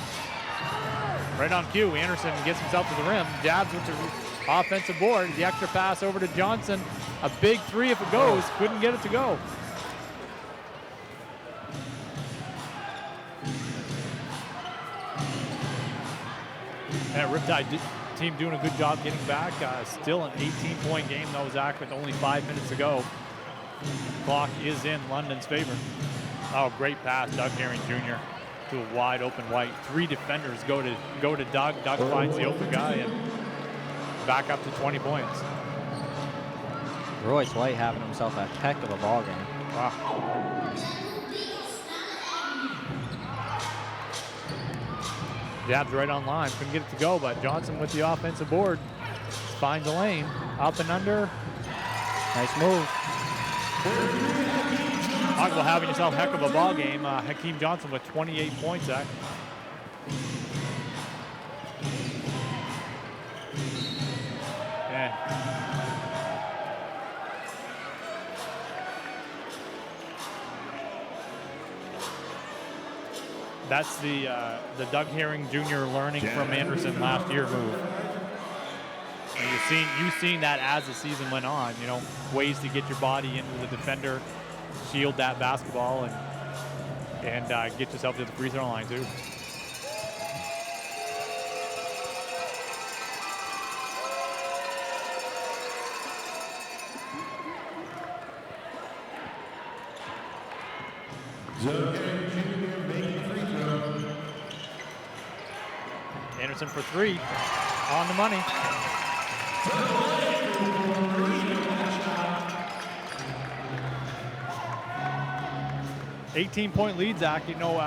E: Right on cue, Anderson gets himself to the rim, jabs with the offensive board, the extra pass over to Johnson. A big three if it goes, couldn't get it to go. And Riptide team doing a good job getting back. Still an 18-point game though, Zach, with only 5 minutes to go. Clock is in London's favor. Oh, great pass, Doug Herring Jr. to a wide open White. 3 defenders go to Doug. Doug finds the open guy and back up to 20 points.
F: Royce White having himself a heck of a ball game.
E: Wow. Jabs right on line, couldn't get it to go, but Johnson with the offensive board finds a lane, up and under.
F: Nice move.
E: Talk about having yourself a heck of a ball game. Hakeem Johnson with 28 points, Zach. Yeah. That's the Doug Herring Jr. learning from Anderson last year move. And you've seen that as the season went on. You know, ways to get your body into the defender, shield that basketball, and get yourself to the free throw line too. Anderson for 3, on the money. $18-point lead, Zach. You know,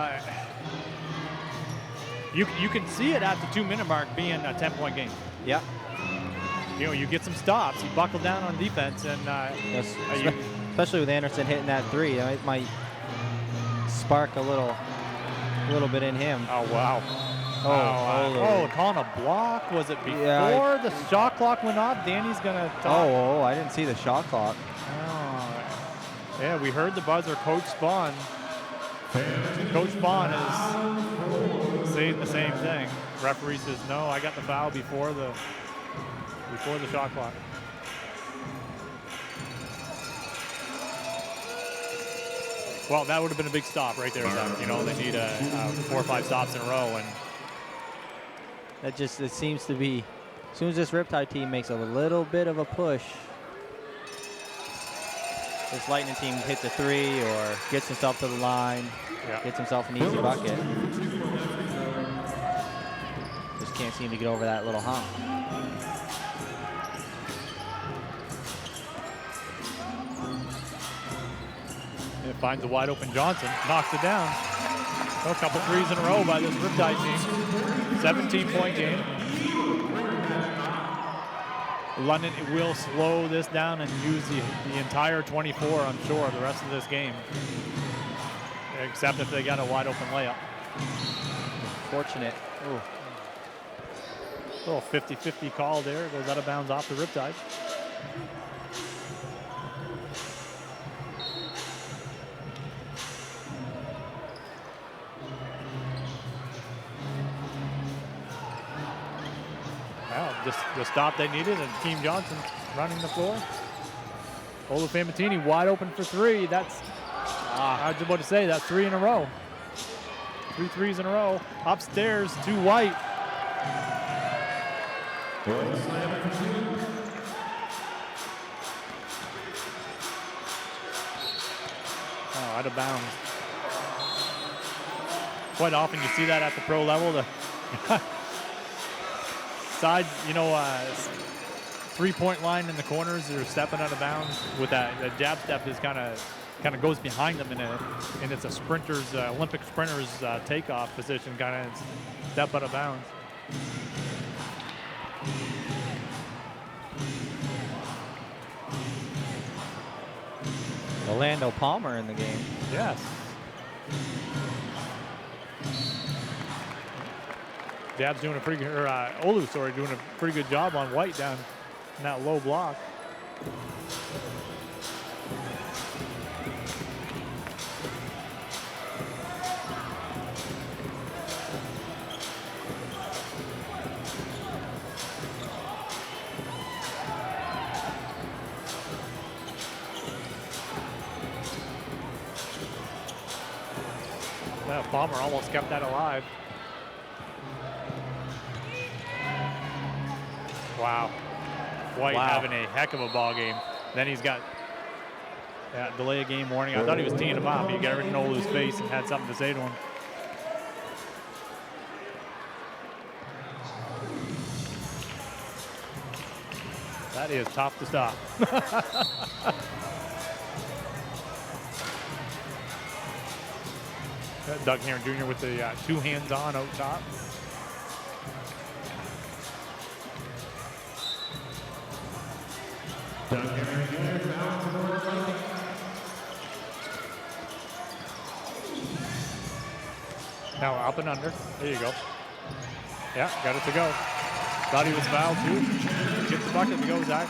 E: you can see it at the 2-minute mark being a 10-point game.
F: Yeah.
E: You know, you get some stops. You buckle down on defense, and
F: especially with Anderson hitting that 3, it might spark a little bit in him.
E: Oh wow. Calling a block. Was it before the shot clock went off? Danny's gonna talk.
F: Oh, I didn't see the shot clock.
E: Oh. Yeah, we heard the buzzer. Coach Spawn is saying the same thing. Referee says no. I got the foul before the shot clock. Well, that would have been a big stop right there, Zach. You know, they need 4 or 5 stops in a row, and
F: it seems to be, as soon as this Riptide team makes a little bit of a push, this Lightning team hits a 3 or gets himself to the line, gets himself an easy bucket. Just can't seem to get over that little hump.
E: It finds a wide open Johnson, knocks it down. A couple threes in a row by this Riptide team. 17-point game. London will slow this down and use the entire 24, I'm sure, the rest of this game. Except if they got a wide open layup.
F: Fortunate. Ooh.
E: Little 50-50 call there. Goes out of bounds off the Riptide. Just the stop they needed, and Hakeem Johnson running the floor. Olo Famatini wide open for 3. That's, I was about to say, that's 3 in a row. 3 threes in a row. Upstairs to White. Oh, out of bounds. Quite often you see that at the pro level. The side, three-point line in the corners, they're stepping out of bounds with that. The jab step is kind of goes behind them, and it's a sprinter's, Olympic sprinter's takeoff position, kind of step out of bounds.
F: Orlando Palmer in the game.
E: Yes. Dab's doing a pretty good, or Olu, sorry, doing a pretty good job on White down in that low block. Palmer almost kept that alive. Wow. White having a heck of a ball game. Then he's got delay of game warning. I thought he was teeing him up. He got everything over his face and had something to say to him. That is tough to stop. Doug Heron Jr. with the two hands on out top.
A: Doug Heron Jr. foul to North Lightning.
E: Now up and under. There you go. Yeah, got it to go. Thought he was fouled too. Get the bucket to go, Zach.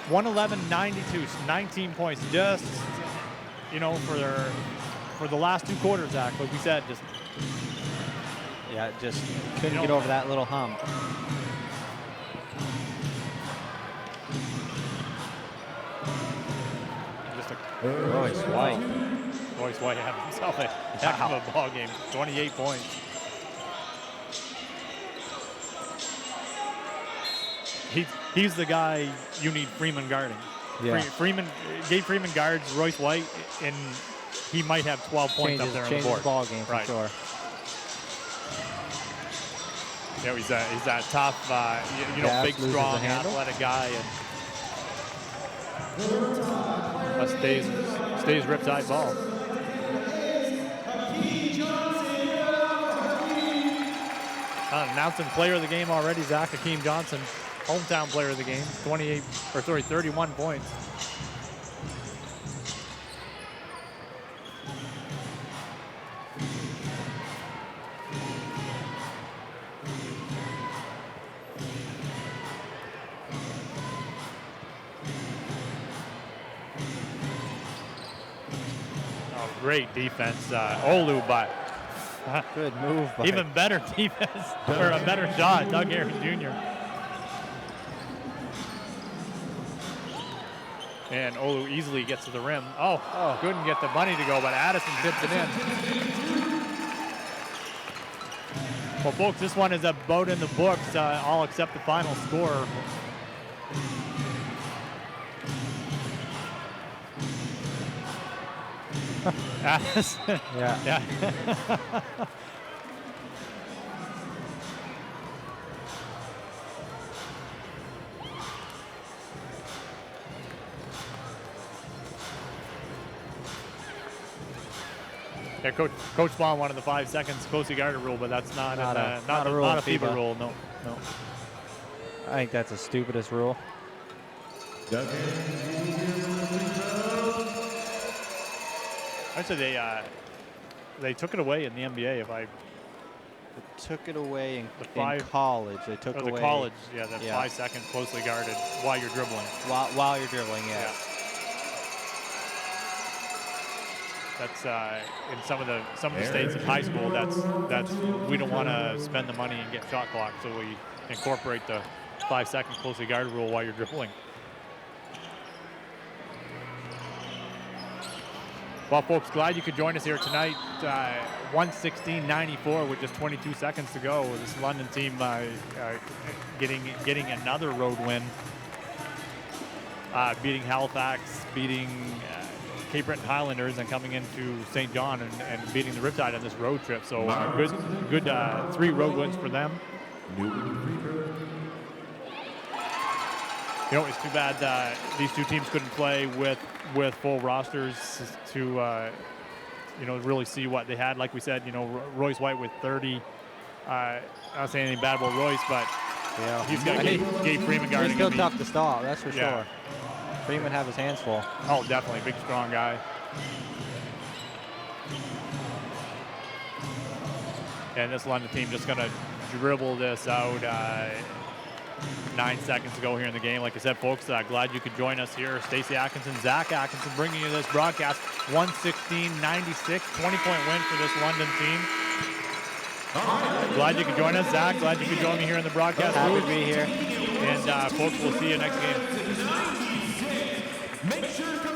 E: 111-92, 19 points. Just, you know, for the last two quarters, Zach, like we said, just
F: couldn't get over that little hump.
E: Just
F: Royce
E: White had himself a heck of a ball game. 28 points. He's the guy you need Freeman guarding.
F: Yeah.
E: Gabe Freeman guards Royce White, and he might have 12 points up there on the board.
F: Changes ball game for sure.
E: Yeah, he's that tough, big, strong, athletic guy, and stays Riptide ball. Announcing player of the game already, Zach Hakeem Johnson, hometown player of the game, 31 points. Great defense, Olu, but
F: good move.
E: Even better defense, or a better shot, Doug Heron Jr. And Olu easily gets to the rim. Oh, couldn't get the bunny to go, but Addison tips it in. Well, folks, this one is about in the books, all except the final score.
F: Yeah.
E: Yeah, Coach Bond wanted the 5 seconds closely guarded rule, but that's not a FIBA rule. No.
F: I think that's the stupidest rule.
E: I'd say they took it away in the NBA.
F: They took it away in college. They took
E: away.
F: The
E: college, the 5 seconds closely guarded while you're dribbling.
F: While you're dribbling, yeah.
E: That's in some of the states in high school. That's we don't want to spend the money and get shot clock, so we incorporate the 5 second closely guarded rule while you're dribbling. Well, folks, glad you could join us here tonight. 116-94 with just 22 seconds to go. This London team getting another road win, beating Halifax, beating Cape Breton Highlanders, and coming into St. John and beating the Riptide on this road trip. So good 3 road wins for them. You know, it's too bad these two teams couldn't play with full rosters to really see what they had. Like we said, Royce White with 30. Not saying anything bad about Royce, but he's got Gabe Freeman guarding him.
F: He's still tough to stop, that's for sure. Freeman have his hands full.
E: Oh, definitely. Big, strong guy. And this London team just going to dribble this out. 9 seconds to go here in the game. Like I said, folks, glad you could join us here. Stacey Atkinson, Zach Atkinson bringing you this broadcast. 116-96, 20-point win for this London team. Glad you could join us, Zach. Glad you could join me here in the broadcast
F: Happy
E: booth.
F: to be here.
E: And folks, we'll see you next game.
A: Make sure to